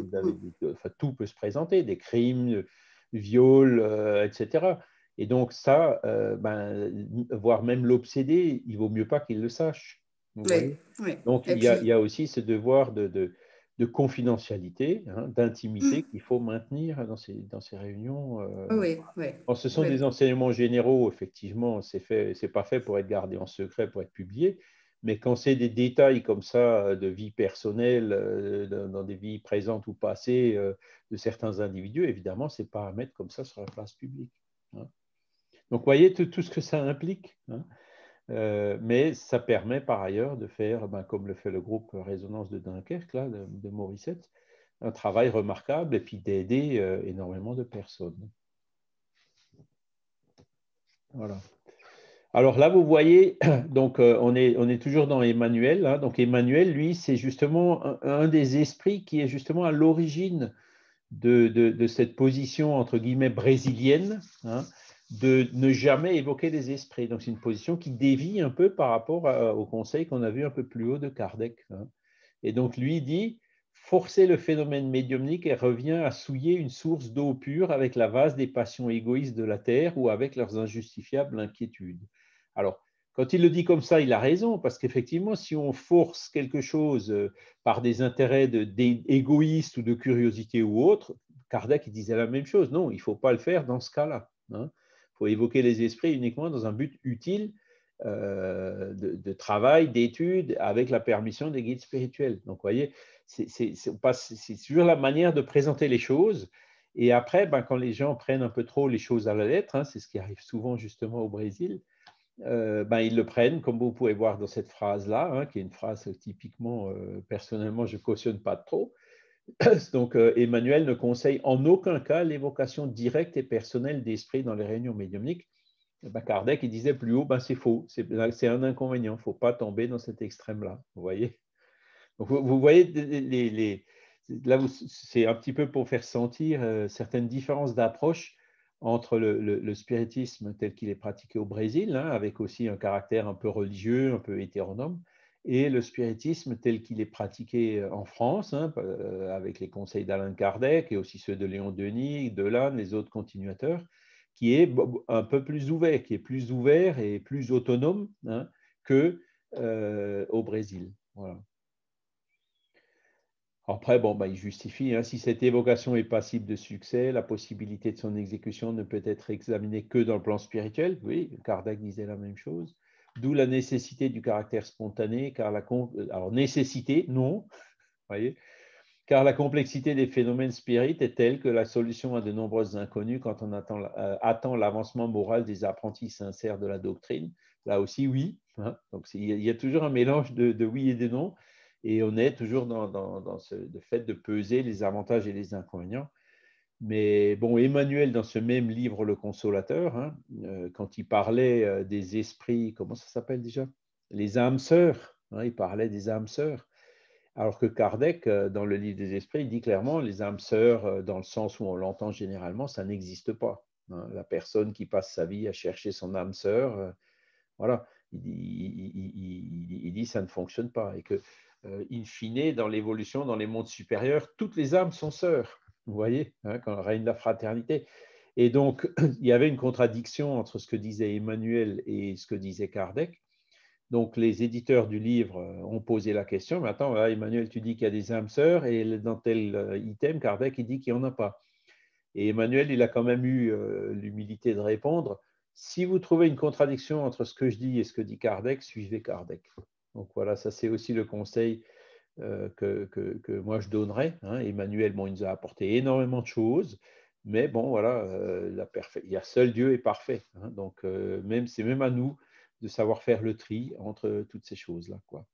enfin, tout peut se présenter, des crimes, viols, etc. Et donc ça, voire même l'obsédé, il vaut mieux pas qu'il le sache. Vous voyez. Donc il y a aussi ce devoir de confidentialité, hein, d'intimité qu'il faut maintenir dans ces réunions. Ce sont des enseignements généraux, effectivement, c'est pas fait pour être gardé en secret, pour être publié, mais quand c'est des détails comme ça de vie personnelle, dans des vies présentes ou passées de certains individus, évidemment, c'est pas à mettre comme ça sur la place publique. Hein. Donc, vous voyez tout ce que ça implique. Hein. Mais ça permet par ailleurs de faire, comme le fait le groupe Résonance de Dunkerque, là, de Morissette, un travail remarquable et puis d'aider énormément de personnes. Voilà. Alors là, vous voyez, donc on est toujours dans Emmanuel. Hein, donc Emmanuel, lui, c'est justement un des esprits qui est justement à l'origine de cette position, entre guillemets, brésilienne, hein, de ne jamais évoquer des esprits. Donc, c'est une position qui dévie un peu par rapport au conseil qu'on a vu un peu plus haut de Kardec. Hein. Et donc, lui dit, forcer le phénomène médiumnique et revient à souiller une source d'eau pure avec la vase des passions égoïstes de la terre ou avec leurs injustifiables inquiétudes. Alors, quand il le dit comme ça, il a raison, parce qu'effectivement, si on force quelque chose par des intérêts égoïstes ou de curiosité ou autre, Kardec il disait la même chose. Non, il ne faut pas le faire dans ce cas-là. Hein. Il faut évoquer les esprits uniquement dans un but utile de travail, d'études, avec la permission des guides spirituels. Donc, vous voyez, c'est toujours la manière de présenter les choses. Et après, quand les gens prennent un peu trop les choses à la lettre, hein, c'est ce qui arrive souvent justement au Brésil, ils le prennent, comme vous pouvez voir dans cette phrase-là, hein, qui est une phrase typiquement, personnellement, je ne cautionne pas trop. Donc, Emmanuel ne conseille en aucun cas l'évocation directe et personnelle d'esprit dans les réunions médiumniques. Kardec, il disait plus haut, c'est faux, c'est un inconvénient, il ne faut pas tomber dans cet extrême-là, vous voyez. Donc, vous voyez, là, c'est un petit peu pour faire sentir certaines différences d'approche entre le spiritisme tel qu'il est pratiqué au Brésil, hein, avec aussi un caractère un peu religieux, un peu hétéronome, et le spiritisme tel qu'il est pratiqué en France, hein, avec les conseils d'Alain Kardec et aussi ceux de Léon Denis, Delanne, les autres continuateurs, qui est un peu plus ouvert, qui est plus ouvert et plus autonome, hein, qu'au Brésil. Voilà. Après, il justifie, hein, si cette évocation est passible de succès, la possibilité de son exécution ne peut être examinée que dans le plan spirituel. Oui, Kardec disait la même chose. D'où la nécessité du caractère spontané, alors nécessité, non, voyez, car la complexité des phénomènes spirites est telle que la solution à de nombreuses inconnues quand on attend l'avancement moral des apprentis sincères de la doctrine. Là aussi, oui. Hein, donc, il y a toujours un mélange de oui et de non. Et on est toujours dans le fait de peser les avantages et les inconvénients. Mais bon, Emmanuel, dans ce même livre, Le Consolateur, hein, quand il parlait des esprits, comment ça s'appelle déjà? Les âmes sœurs. Hein, il parlait des âmes sœurs. Alors que Kardec, dans le livre des esprits, il dit clairement les âmes sœurs, dans le sens où on l'entend généralement, ça n'existe pas. Hein. La personne qui passe sa vie à chercher son âme sœur, voilà, il dit ça ne fonctionne pas. Et que, in fine, dans l'évolution, dans les mondes supérieurs, toutes les âmes sont sœurs. Vous voyez, hein, quand règne la fraternité. Et donc, il y avait une contradiction entre ce que disait Emmanuel et ce que disait Kardec. Donc, les éditeurs du livre ont posé la question. Mais attends, là, Emmanuel, tu dis qu'il y a des âmes sœurs et dans tel item, Kardec, il dit qu'il n'y en a pas. Et Emmanuel, il a quand même eu l'humilité de répondre, si vous trouvez une contradiction entre ce que je dis et ce que dit Kardec, suivez Kardec. Donc voilà, ça c'est aussi le conseil que moi je donnerais. Hein. Emmanuel, il nous a apporté énormément de choses, mais bon, voilà, il y a seul Dieu est parfait. Hein. Donc c'est même à nous de savoir faire le tri entre toutes ces choses-là, quoi.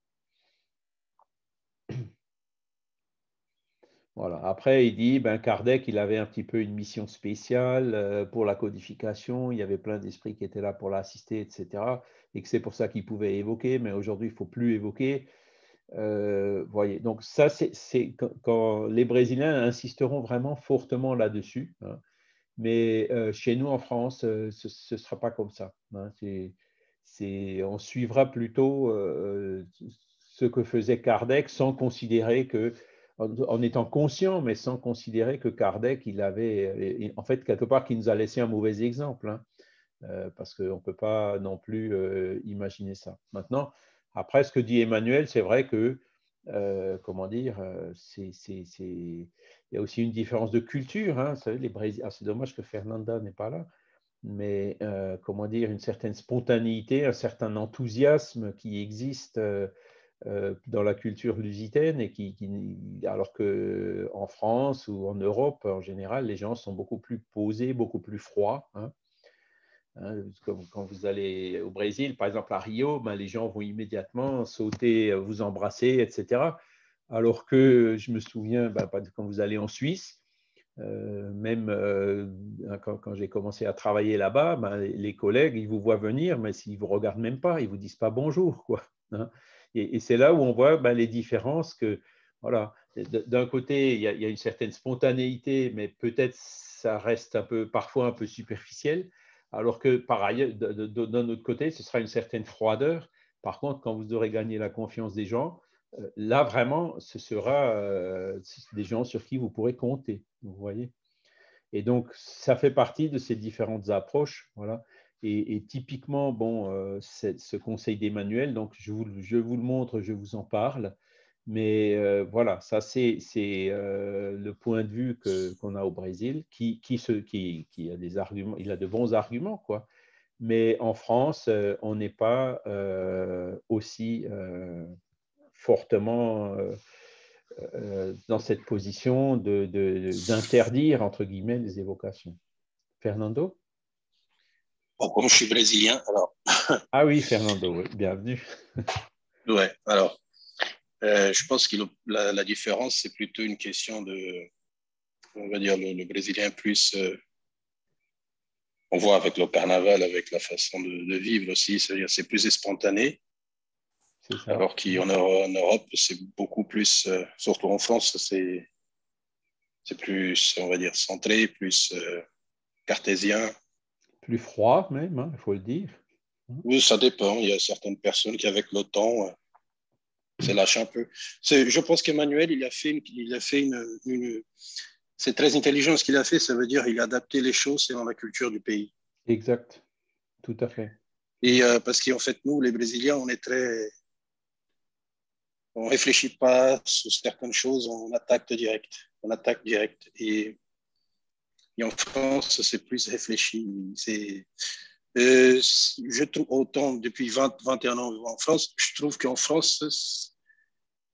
Voilà. Après, il dit, Kardec, il avait un petit peu une mission spéciale pour la codification. Il y avait plein d'esprits qui étaient là pour l'assister, etc. Et que c'est pour ça qu'il pouvait évoquer, mais aujourd'hui, il ne faut plus évoquer. Voyez. Donc, ça, c'est quand les Brésiliens insisteront vraiment fortement là-dessus. Hein. Mais chez nous, en France, ce ne sera pas comme ça. Hein. On suivra plutôt ce que faisait Kardec sans considérer que, en étant conscient, mais sans considérer que Kardec, il avait, en fait, quelque part, qu'il nous a laissé un mauvais exemple, hein, parce qu'on ne peut pas non plus imaginer ça. Maintenant, après, ce que dit Emmanuel, c'est vrai que, comment dire, il y a aussi une différence de culture. Hein. Vous savez, les Brésiliens, c'est dommage que Fernanda n'est pas là, mais comment dire, une certaine spontanéité, un certain enthousiasme qui existe dans la culture lusitaine, et alors qu'en France ou en Europe, en général, les gens sont beaucoup plus posés, beaucoup plus froids. Hein. Quand vous allez au Brésil, par exemple à Rio, les gens vont immédiatement sauter, vous embrasser, etc. Alors que je me souviens, quand vous allez en Suisse, même quand j'ai commencé à travailler là-bas, les collègues, ils vous voient venir, mais s'ils ne vous regardent même pas, ils ne vous disent pas bonjour, quoi. Hein. Et c'est là où on voit les différences que, voilà, d'un côté, il y a une certaine spontanéité, mais peut-être ça reste parfois un peu superficiel, alors que par ailleurs, d'un autre côté, ce sera une certaine froideur. Par contre, quand vous aurez gagné la confiance des gens, là, vraiment, ce sera des gens sur qui vous pourrez compter, vous voyez. Et donc, ça fait partie de ces différentes approches, voilà. Et typiquement, ce conseil d'Emmanuel, donc je vous le montre, je vous en parle, mais voilà, ça c'est le point de vue qu'on a au Brésil, qui a des arguments, il a de bons arguments, quoi. Mais en France, on n'est pas aussi fortement dans cette position d'interdire, entre guillemets, les évocations. Fernando? Bon, comme je suis brésilien, alors. Ah oui, Fernando, oui, bienvenue. Ouais, alors, je pense que la différence, c'est plutôt une question de, on va dire, le Brésilien plus, on voit avec le carnaval, avec la façon de vivre aussi, c'est-à-dire c'est plus spontané, alors qu'en Europe, c'est beaucoup plus, surtout en France, c'est plus, on va dire, centré, plus cartésien. Plus froid même, hein, il faut le dire. Oui, ça dépend. Il y a certaines personnes qui, avec le temps, se lâchent un peu. Je pense qu'Emmanuel, il a fait c'est très intelligent ce qu'il a fait. Ça veut dire qu'il a adapté les choses selon la culture du pays. Exact, tout à fait. Et parce qu'en fait, nous, les Brésiliens, on réfléchit pas sur certaines choses, on attaque direct. On attaque direct. Et en France, c'est plus réfléchi. Je trouve autant depuis 21 ans en France, je trouve qu'en France,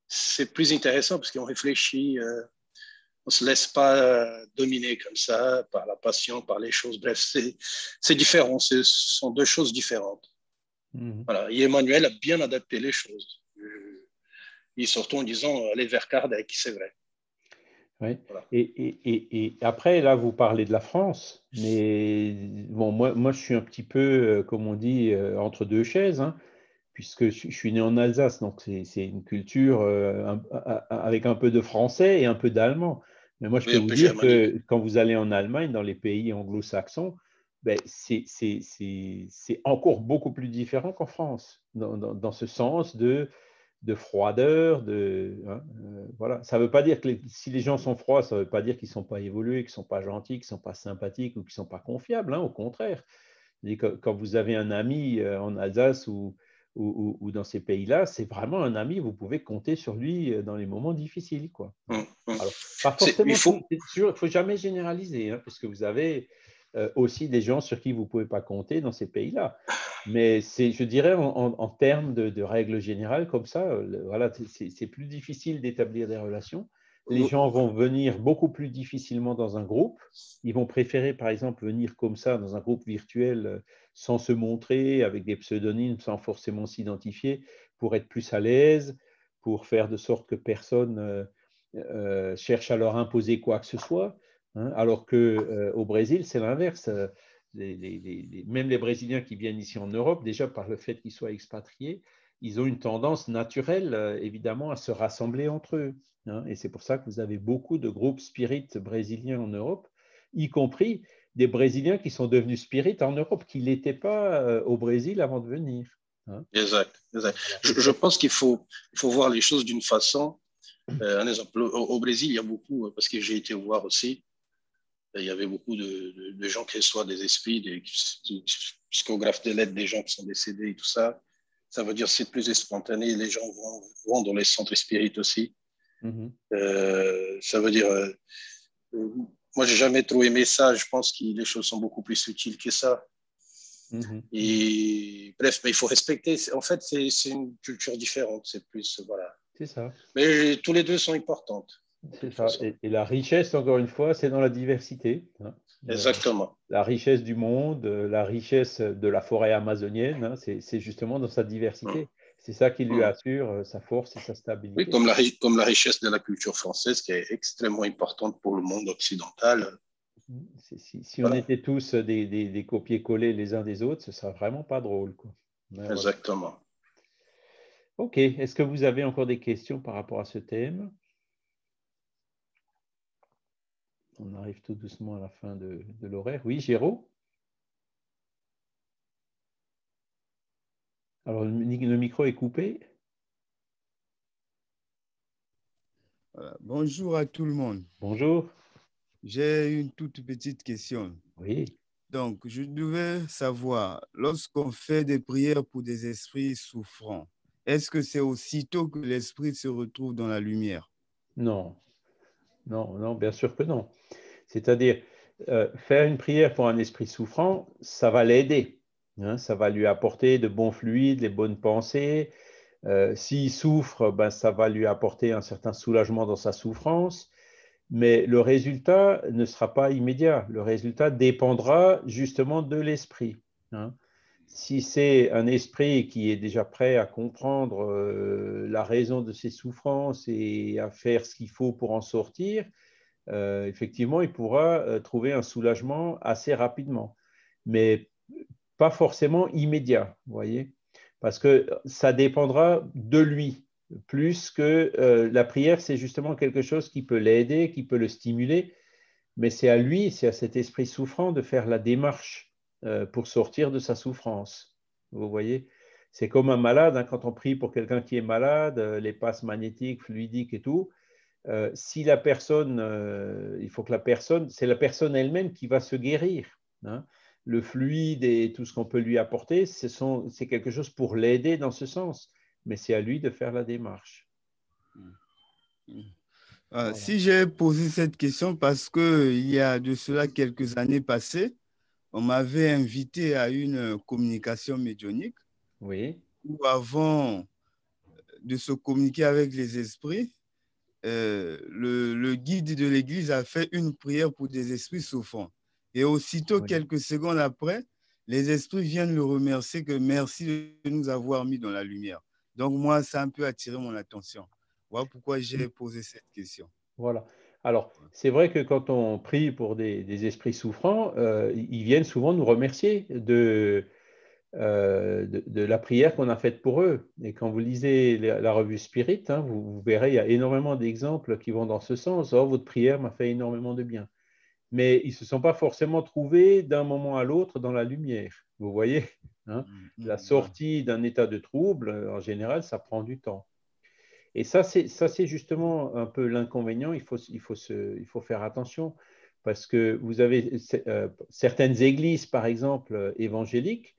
c'est plus intéressant parce qu'on réfléchit, on ne se laisse pas dominer comme ça par la passion, par les choses. Bref, c'est différent, ce sont deux choses différentes. Voilà. Et Emmanuel a bien adapté les choses. Et surtout en disant aller vers Kardec, c'est vrai. Oui. Voilà. Et après, là, vous parlez de la France, mais bon, moi je suis un petit peu, comme on dit, entre deux chaises, hein, puisque je suis né en Alsace, donc c'est une culture avec un peu de français et un peu d'allemand. Mais moi, je peux vous dire que quand vous allez en Allemagne, dans les pays anglo-saxons, ben, c'est encore beaucoup plus différent qu'en France, dans ce sens de froideur, voilà. Ça ne veut pas dire que si les gens sont froids, ça ne veut pas dire qu'ils ne sont pas évolués, qu'ils ne sont pas gentils, qu'ils ne sont pas sympathiques ou qu'ils ne sont pas confiables, hein, au contraire. Et quand vous avez un ami en Alsace ou dans ces pays-là, c'est vraiment un ami, vous pouvez compter sur lui dans les moments difficiles, quoi. Alors, pas forcément, il ne faut jamais généraliser, hein, parce que vous avez aussi des gens sur qui vous ne pouvez pas compter dans ces pays-là. Mais je dirais, en termes de règles générales, comme ça, voilà, c'est plus difficile d'établir des relations. Les gens vont venir beaucoup plus difficilement dans un groupe. Ils vont préférer, par exemple, venir comme ça dans un groupe virtuel sans se montrer, avec des pseudonymes, sans forcément s'identifier, pour être plus à l'aise, pour faire de sorte que personne cherche à leur imposer quoi que ce soit. Hein, alors qu'au Brésil, c'est l'inverse. Même les Brésiliens qui viennent ici en Europe, déjà par le fait qu'ils soient expatriés, ils ont une tendance naturelle, évidemment, à se rassembler entre eux. Hein, et c'est pour ça que vous avez beaucoup de groupes spirit brésiliens en Europe, y compris des Brésiliens qui sont devenus spirit en Europe, qui ne l'étaient pas au Brésil avant de venir. Hein. Exact. Je pense qu'il faut voir les choses d'une façon. Un exemple, au Brésil, il y a beaucoup, parce que j'ai été voir aussi, il y avait beaucoup de gens qui reçoivent des esprits, des psychographes des lettres, des gens qui sont décédés et tout ça. Ça veut dire que c'est plus spontané. Les gens vont dans les centres spirites aussi. Ça veut dire... moi, j'ai jamais trop aimé ça. Je pense que les choses sont beaucoup plus subtiles que ça. Et bref, mais il faut respecter. En fait, c'est une culture différente. C'est plus... Voilà. C'est ça. Mais tous les deux sont importantes. C'est ça. Et la richesse, encore une fois, c'est dans la diversité. Hein. Exactement. La richesse du monde, la richesse de la forêt amazonienne, hein, c'est justement dans sa diversité. C'est ça qui lui assure sa force et sa stabilité. Oui, comme la richesse de la culture française qui est extrêmement importante pour le monde occidental. Si on était tous des copier-coller les uns des autres, ce ne serait vraiment pas drôle, quoi. Exactement. Voilà. OK. Est-ce que vous avez encore des questions par rapport à ce thème? On arrive tout doucement à la fin de l'horaire. Oui, Géraud? Alors, le micro est coupé. Voilà. Bonjour à tout le monde. Bonjour. J'ai une toute petite question. Oui. Donc, je devais savoir, lorsqu'on fait des prières pour des esprits souffrants, est-ce que c'est aussitôt que l'esprit se retrouve dans la lumière? Non. Non, bien sûr que non. C'est-à-dire, faire une prière pour un esprit souffrant, ça va l'aider. hein, ça va lui apporter de bons fluides, les bonnes pensées. S'il souffre, ben, ça va lui apporter un certain soulagement dans sa souffrance. Mais le résultat ne sera pas immédiat. Le résultat dépendra justement de l'esprit, hein. Si c'est un esprit qui est déjà prêt à comprendre la raison de ses souffrances et à faire ce qu'il faut pour en sortir, effectivement, il pourra trouver un soulagement assez rapidement, mais pas forcément immédiat, vous voyez, parce que ça dépendra de lui, plus que la prière, c'est justement quelque chose qui peut l'aider, qui peut le stimuler, mais c'est à lui, c'est à cet esprit souffrant de faire la démarche pour sortir de sa souffrance. Vous voyez, c'est comme un malade, hein, quand on prie pour quelqu'un qui est malade, les passes magnétiques, fluidiques et tout. Si la personne, il faut que la personne, c'est la personne elle-même qui va se guérir, hein. Le fluide et tout ce qu'on peut lui apporter, c'est quelque chose pour l'aider dans ce sens, mais c'est à lui de faire la démarche. Voilà. Si j'ai posé cette question parce qu'il y a de cela quelques années passées, on m'avait invité à une communication médiumnique. Oui. Où avant de se communiquer avec les esprits, le guide de l'église a fait une prière pour des esprits souffrants. Et aussitôt, quelques secondes après, les esprits viennent le remercier que merci de nous avoir mis dans la lumière. Donc, moi, ça a un peu attiré mon attention. Voilà pourquoi j'ai posé cette question. Voilà. Alors, c'est vrai que quand on prie pour des esprits souffrants, ils viennent souvent nous remercier de la prière qu'on a faite pour eux. Et quand vous lisez la revue Spirit, hein, vous verrez, il y a énormément d'exemples qui vont dans ce sens. Oh, votre prière m'a fait énormément de bien. Mais ils ne se sont pas forcément trouvés d'un moment à l'autre dans la lumière. Vous voyez, hein, la sortie d'un état de trouble, en général, ça prend du temps. Et ça, c'est justement un peu l'inconvénient. Il faut faire attention parce que vous avez certaines églises, par exemple, évangéliques,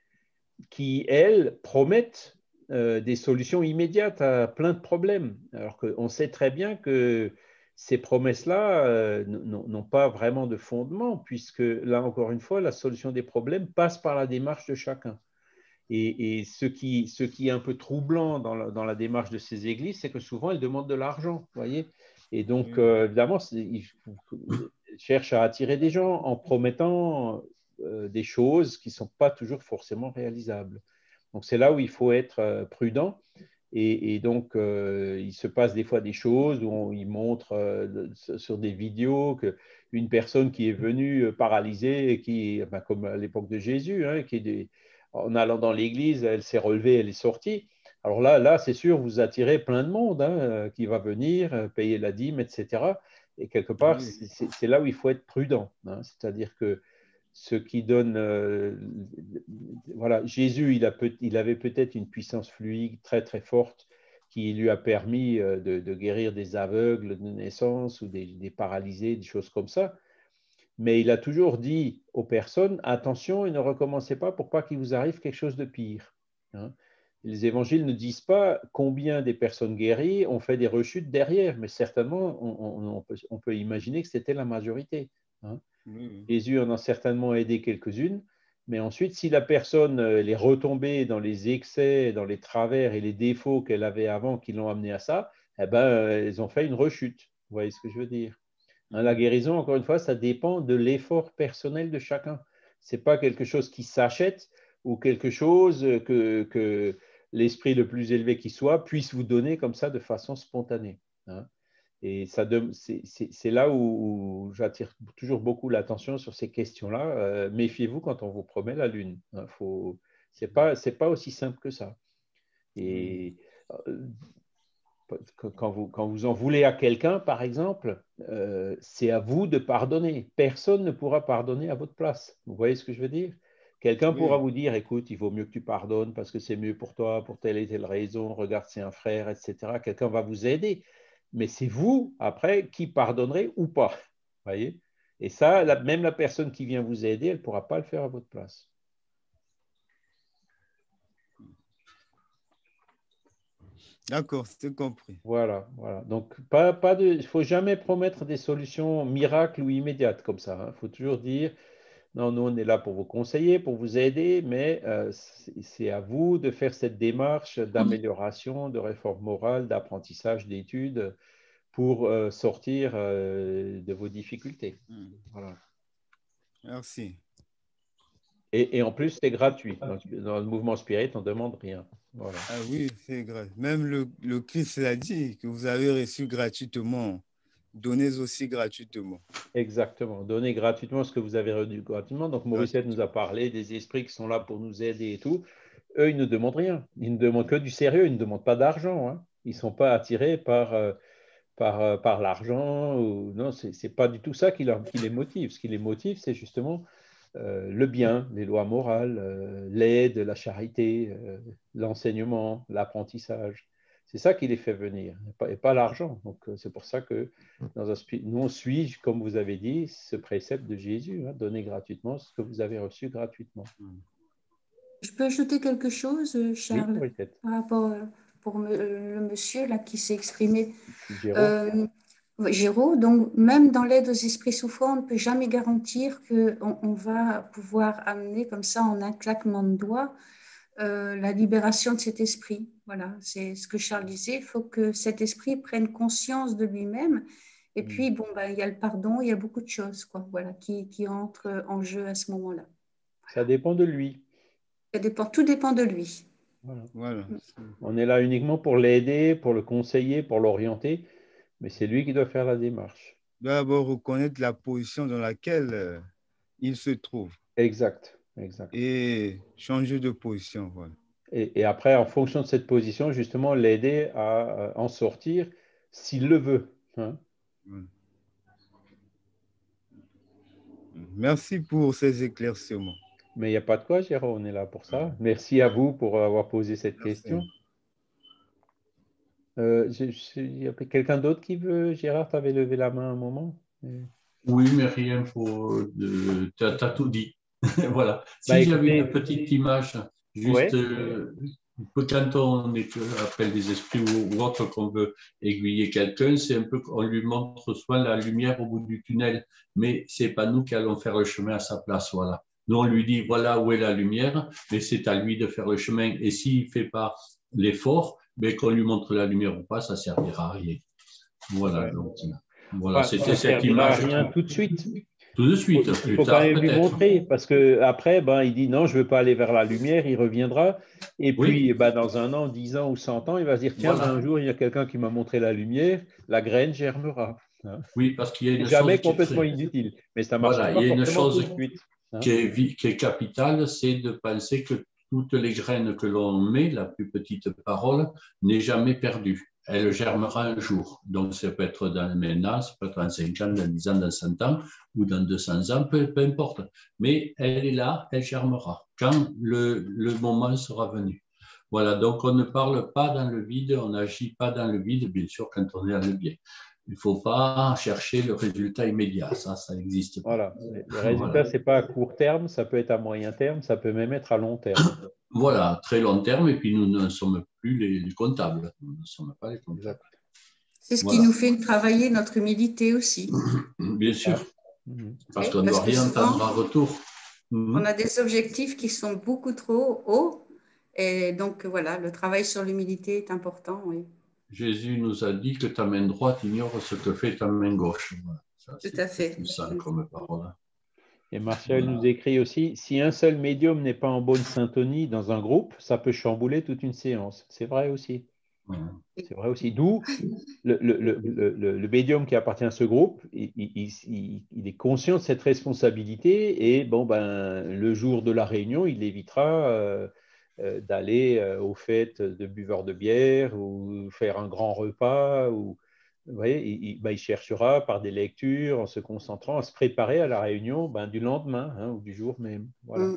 qui, elles, promettent des solutions immédiates à plein de problèmes. Alors qu'on sait très bien que ces promesses-là n'ont pas vraiment de fondement, puisque là, encore une fois, la solution des problèmes passe par la démarche de chacun. Et ce qui est un peu troublant dans la démarche de ces églises, c'est que souvent, elles demandent de l'argent, voyez. Et donc, évidemment, ils cherchent à attirer des gens en promettant des choses qui ne sont pas toujours forcément réalisables. Donc, c'est là où il faut être prudent. Et donc, il se passe des fois des choses où ils montrent sur des vidéos qu'une personne qui est venue paralysée, comme à l'époque de Jésus, hein, en allant dans l'église, elle s'est relevée, elle est sortie. Alors là c'est sûr, vous attirez plein de monde hein, qui va venir payer la dîme, etc. Et quelque part, c'est là où il faut être prudent, hein. C'est-à-dire que ce qui donne, voilà, Jésus, il avait peut-être une puissance fluide très très forte qui lui a permis de guérir des aveugles de naissance ou des paralysés, des choses comme ça. Mais il a toujours dit aux personnes, attention et ne recommencez pas pour pas qu'il vous arrive quelque chose de pire, hein. Les évangiles ne disent pas combien des personnes guéries ont fait des rechutes derrière, mais certainement, on peut imaginer que c'était la majorité, hein. Jésus en a certainement aidé quelques-unes, mais ensuite, si la personne est retombée dans les excès, dans les travers et les défauts qu'elle avait avant qui l'ont amené à ça, eh ben, elles ont fait une rechute. Vous voyez ce que je veux dire? La guérison, encore une fois, ça dépend de l'effort personnel de chacun. Ce n'est pas quelque chose qui s'achète ou quelque chose que l'esprit le plus élevé qui soit puisse vous donner comme ça de façon spontanée, hein. Et c'est là où j'attire toujours beaucoup l'attention sur ces questions-là. Méfiez-vous quand on vous promet la lune, hein. Ce n'est pas aussi simple que ça. Et quand vous en voulez à quelqu'un, par exemple, c'est à vous de pardonner. Personne ne pourra pardonner à votre place. Vous voyez ce que je veux dire? Quelqu'un pourra vous dire, écoute, il vaut mieux que tu pardonnes parce que c'est mieux pour toi, pour telle et telle raison, regarde, c'est un frère, etc. Quelqu'un va vous aider. Mais c'est vous, après, qui pardonnerez ou pas. Vous voyez? Et ça, même la personne qui vient vous aider, elle ne pourra pas le faire à votre place. D'accord, c'est compris. Voilà, voilà. Donc, il ne faut jamais promettre des solutions miracles ou immédiates comme ça, hein. Il faut toujours dire, Non, nous, on est là pour vous conseiller, pour vous aider, mais c'est à vous de faire cette démarche d'amélioration, de réforme morale, d'apprentissage, d'études pour sortir de vos difficultés. Voilà. Merci. Et en plus, c'est gratuit. Dans le mouvement Spirit, on ne demande rien. Voilà. Ah oui, c'est gratuit. Même le Christ l'a dit, que vous avez reçu gratuitement. Donnez aussi gratuitement. Exactement. Donnez gratuitement ce que vous avez reçu gratuitement. Donc, Mauricette nous a parlé des esprits qui sont là pour nous aider et tout. Eux, ils ne demandent rien. Ils ne demandent que du sérieux. Ils ne demandent pas d'argent. Hein. Ils ne sont pas attirés par l'argent. Non, ce n'est pas du tout ça qui les motive. Ce qui les motive, c'est justement le bien, les lois morales, l'aide, la charité, l'enseignement, l'apprentissage. C'est ça qui les fait venir, et pas l'argent. Donc, c'est pour ça que nous, on suit, comme vous avez dit, ce précepte de Jésus, hein, donner gratuitement ce que vous avez reçu gratuitement. Je peux ajouter quelque chose, Charles, oui, par rapport pour le monsieur là, qui s'est exprimé. Géraud. Donc, même dans l'aide aux esprits souffrants, on ne peut jamais garantir qu'on va pouvoir amener comme ça, en un claquement de doigts, la libération de cet esprit. Voilà, c'est ce que Charles disait. Il faut que cet esprit prenne conscience de lui-même. Et puis, bon, il y a le pardon, il y a beaucoup de choses voilà, qui entrent en jeu à ce moment-là. Ça dépend de lui. Tout dépend de lui. Voilà. On est là uniquement pour l'aider, pour le conseiller, pour l'orienter. Mais c'est lui qui doit faire la démarche. Il doit d'abord reconnaître la position dans laquelle il se trouve. Exact. Et changer de position. Voilà. Et après, en fonction de cette position, justement, l'aider à en sortir s'il le veut. Hein. Merci pour ces éclaircissements. Mais il n'y a pas de quoi, Gérard, on est là pour ça. Merci à vous pour avoir posé cette question. Il y a quelqu'un d'autre qui veut? Gérard, tu avais levé la main un moment. Oui, mais rien pour... tu as tout dit. Voilà. Si j'avais une petite image, juste quand on appelle des esprits ou autre, qu'on veut aiguiller quelqu'un, c'est un peu qu'on lui montre soit la lumière au bout du tunnel, mais ce n'est pas nous qui allons faire le chemin à sa place. Voilà. Nous, on lui dit voilà où est la lumière, mais c'est à lui de faire le chemin. Et s'il ne fait pas l'effort, mais qu'on lui montre la lumière ou pas, ça ne servira à rien. Voilà, donc voilà, c'était cette image. Rien tout de suite. Tout de suite. Il faut quand même lui montrer, parce qu'après, il dit non, je ne veux pas aller vers la lumière, il reviendra. Et puis, dans 1 an, 10 ans ou 100 ans, il va se dire tiens, un jour, il y a quelqu'un qui m'a montré la lumière, la graine germera. Hein. Oui, parce qu'il y a une jamais chose complètement inutile, mais ça marche pas. Il y a une chose tout de suite. Hein. qui est capitale, c'est de penser que toutes les graines que l'on met, la plus petite parole, n'est jamais perdue. Elle germera un jour. Donc, ça peut être dans maintenant, ça peut être dans 5 ans, dans 10 ans, dans 100 ans, ou dans 200 ans, peu importe. Mais elle est là, elle germera, quand le moment sera venu. Voilà, donc on ne parle pas dans le vide, on n'agit pas dans le vide, bien sûr, quand on est dans le bien. Il ne faut pas chercher le résultat immédiat, ça n'existe pas. Voilà, le résultat, ce n'est pas à court terme, ça peut être à moyen terme, ça peut même être à long terme. Voilà, très long terme, et puis nous ne sommes plus les comptables. Nous ne sommes pas les comptables. C'est ce qui nous fait travailler notre humilité aussi. Bien sûr, parce qu'on ne doit rien attendre en retour. On a des objectifs qui sont beaucoup trop hauts, et donc voilà, le travail sur l'humilité est important. Oui. Jésus nous a dit que ta main droite ignore ce que fait ta main gauche. Voilà. Ça, tout à fait. Tout ça comme parole. Et Martial nous écrit aussi, si un seul médium n'est pas en bonne syntonie dans un groupe, ça peut chambouler toute une séance. C'est vrai aussi. C'est vrai aussi. D'où le médium qui appartient à ce groupe, il est conscient de cette responsabilité et le jour de la réunion, il évitera d'aller aux fêtes de buveurs de bière ou faire un grand repas. Vous voyez, il cherchera par des lectures, en se concentrant, à se préparer à la réunion du lendemain ou du jour même. Voilà.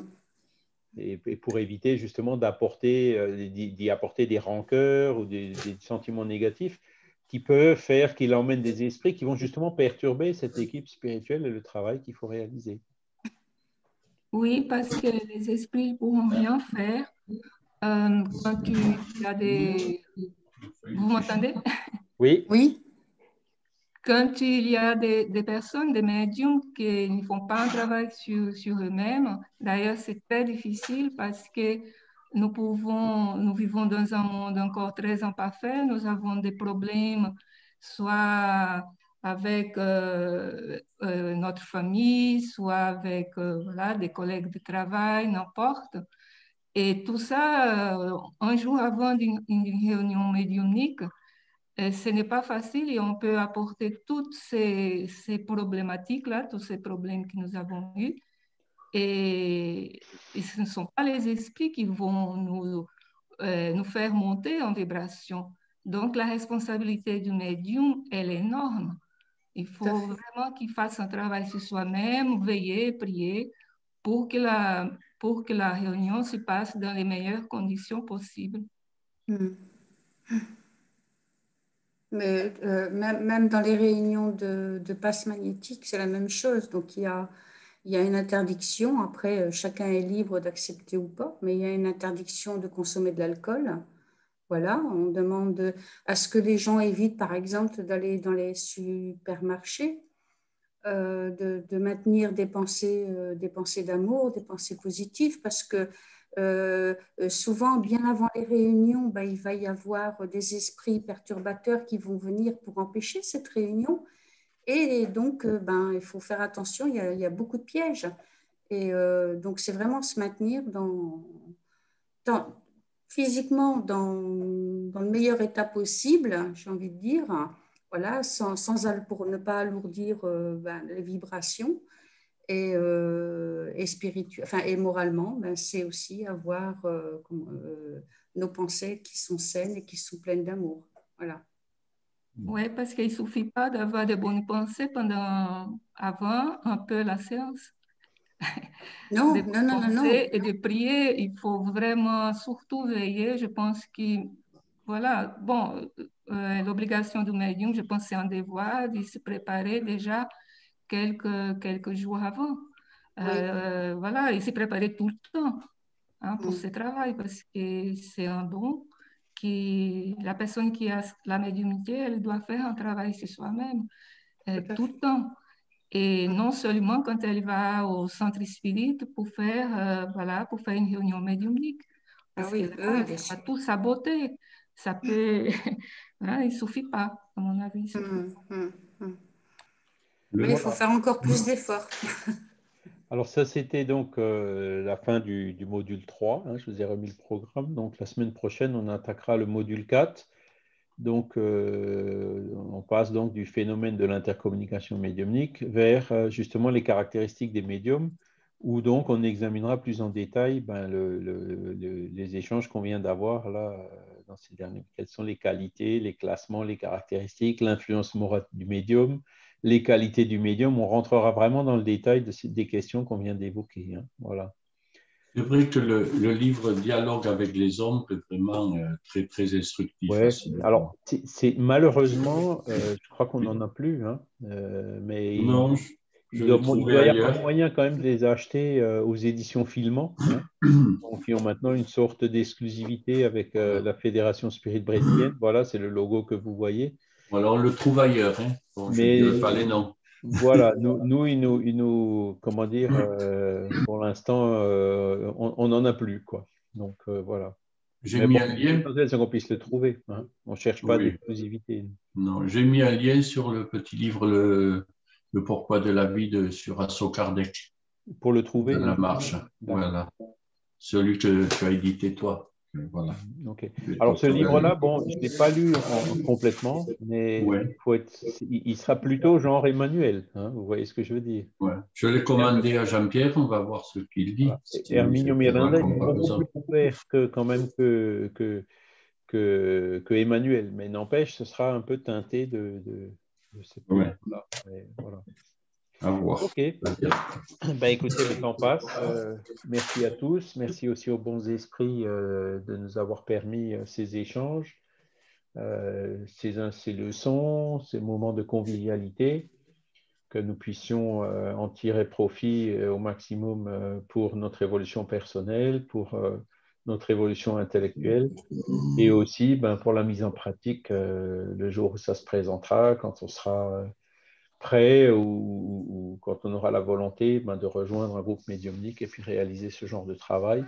Et pour éviter justement d'y apporter des rancœurs ou des sentiments négatifs qui peuvent faire qu'il emmène des esprits qui vont justement perturber cette équipe spirituelle et le travail qu'il faut réaliser. Oui, parce que les esprits ne pourront rien faire quand tu as des... Vous m'entendez? Oui. Oui. quand il y a des personnes, des médiums qui ne font pas un travail sur eux-mêmes, d'ailleurs, c'est très difficile parce que nous vivons dans un monde encore très imparfait, nous avons des problèmes, soit avec notre famille, soit avec voilà, des collègues de travail, n'importe. Et tout ça, un jour avant une réunion médiumnique, ce n'est pas facile et on peut apporter toutes ces problématiques-là, tous ces problèmes que nous avons eus. Et ce ne sont pas les esprits qui vont nous faire monter en vibration. Donc, la responsabilité du médium, elle est énorme. Il faut vraiment qu'il fasse un travail sur soi-même, veiller, prier pour que la réunion se passe dans les meilleures conditions possibles. Mais même dans les réunions de passe magnétique, c'est la même chose. Donc, il y a une interdiction. Après, chacun est libre d'accepter ou pas, mais il y a une interdiction de consommer de l'alcool. Voilà, on demande à ce que les gens évitent, par exemple, d'aller dans les supermarchés, de maintenir des pensées d'amour, des pensées positives, parce que souvent, bien avant les réunions, il va y avoir des esprits perturbateurs qui vont venir pour empêcher cette réunion. Et donc, il faut faire attention, il y a beaucoup de pièges. Et donc, c'est vraiment se maintenir physiquement dans le meilleur état possible, j'ai envie de dire, voilà, pour ne pas alourdir les vibrations. Et et moralement, c'est aussi avoir nos pensées qui sont saines et qui sont pleines d'amour. Voilà. Oui, parce qu'il ne suffit pas d'avoir de bonnes pensées avant un peu la séance. Non, non. Et de prier, il faut vraiment surtout veiller. Je pense que, voilà, bon, l'obligation du médium, je pense que c'est un devoir de se préparer déjà quelques jours avant. Voilà, et se préparer tout le temps pour ce travail parce que c'est un don que la personne qui a la médiumnité, elle doit faire un travail sur soi-même tout le temps. Et non seulement quand elle va au centre spirit pour faire, pour faire une réunion médiumnique. Parce que là, ça a tout sa beauté. Ça peut... il ne suffit pas, à mon avis. Mais il faut faire encore plus d'efforts. Alors ça, c'était donc la fin du module 3. Hein, je vous ai remis le programme. Donc la semaine prochaine, on attaquera le module 4. Donc on passe donc du phénomène de l'intercommunication médiumnique vers justement les caractéristiques des médiums, où donc on examinera plus en détail les échanges qu'on vient d'avoir là dans ces derniers. Quelles sont les qualités, les classements, les caractéristiques, l'influence morale du médium, les qualités du médium. On rentrera vraiment dans le détail des questions qu'on vient d'évoquer. Hein. Voilà. C'est vrai que le livre Dialogue avec les hommes est vraiment très, très instructif. Ouais. Alors, malheureusement, je crois qu'on n'en a plus. Hein, mais non, il doit y avoir moyen quand même de les acheter aux éditions Filmant, hein, qui ont maintenant une sorte d'exclusivité avec la Fédération Spirit brésilienne. Voilà, c'est le logo que vous voyez. Voilà, on le trouve ailleurs. Hein. Bon, mais je ne dirais pas les noms. Voilà, nous comment dire, pour l'instant, on n'en a plus, quoi. Donc, voilà. J'ai mis un lien. C'est qu'on puisse le trouver. Hein. On ne cherche pas d'exclusivité. Non, j'ai mis un lien sur le petit livre le pourquoi de la vie sur Asso Kardec. Pour le trouver. Dans la marche. Voilà. Celui que tu as édité, toi. Voilà. Okay. Alors, ce livre-là, bon, je ne l'ai pas lu complètement, mais il sera plutôt genre Emmanuel. Hein, vous voyez ce que je veux dire? Ouais. Je l'ai commandé à Jean-Pierre, on va voir ce qu'il dit. Voilà. Herminio Miranda est beaucoup plus ouvert quand même que Emmanuel, mais n'empêche, ce sera un peu teinté de ce point-là. Voilà. À voir. Ok. Écoutez, le temps passe. Merci à tous. Merci aussi aux bons esprits de nous avoir permis ces échanges, ces leçons, ces moments de convivialité, que nous puissions en tirer profit au maximum pour notre évolution personnelle, pour notre évolution intellectuelle, et aussi pour la mise en pratique le jour où ça se présentera, quand on sera prêt ou quand on aura la volonté de rejoindre un groupe médiumnique et puis réaliser ce genre de travail,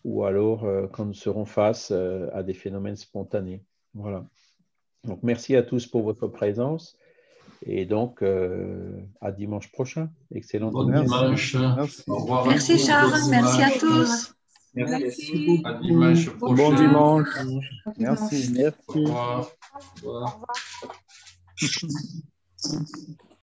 ou alors quand nous serons face à des phénomènes spontanés. Voilà. Donc, merci à tous pour votre présence. Et donc, à dimanche prochain. Excellent. Bon dimanche. Merci. Au revoir. Merci Charles, merci à tous. Merci. À dimanche prochain. Bon dimanche. Merci. Au revoir. Au revoir.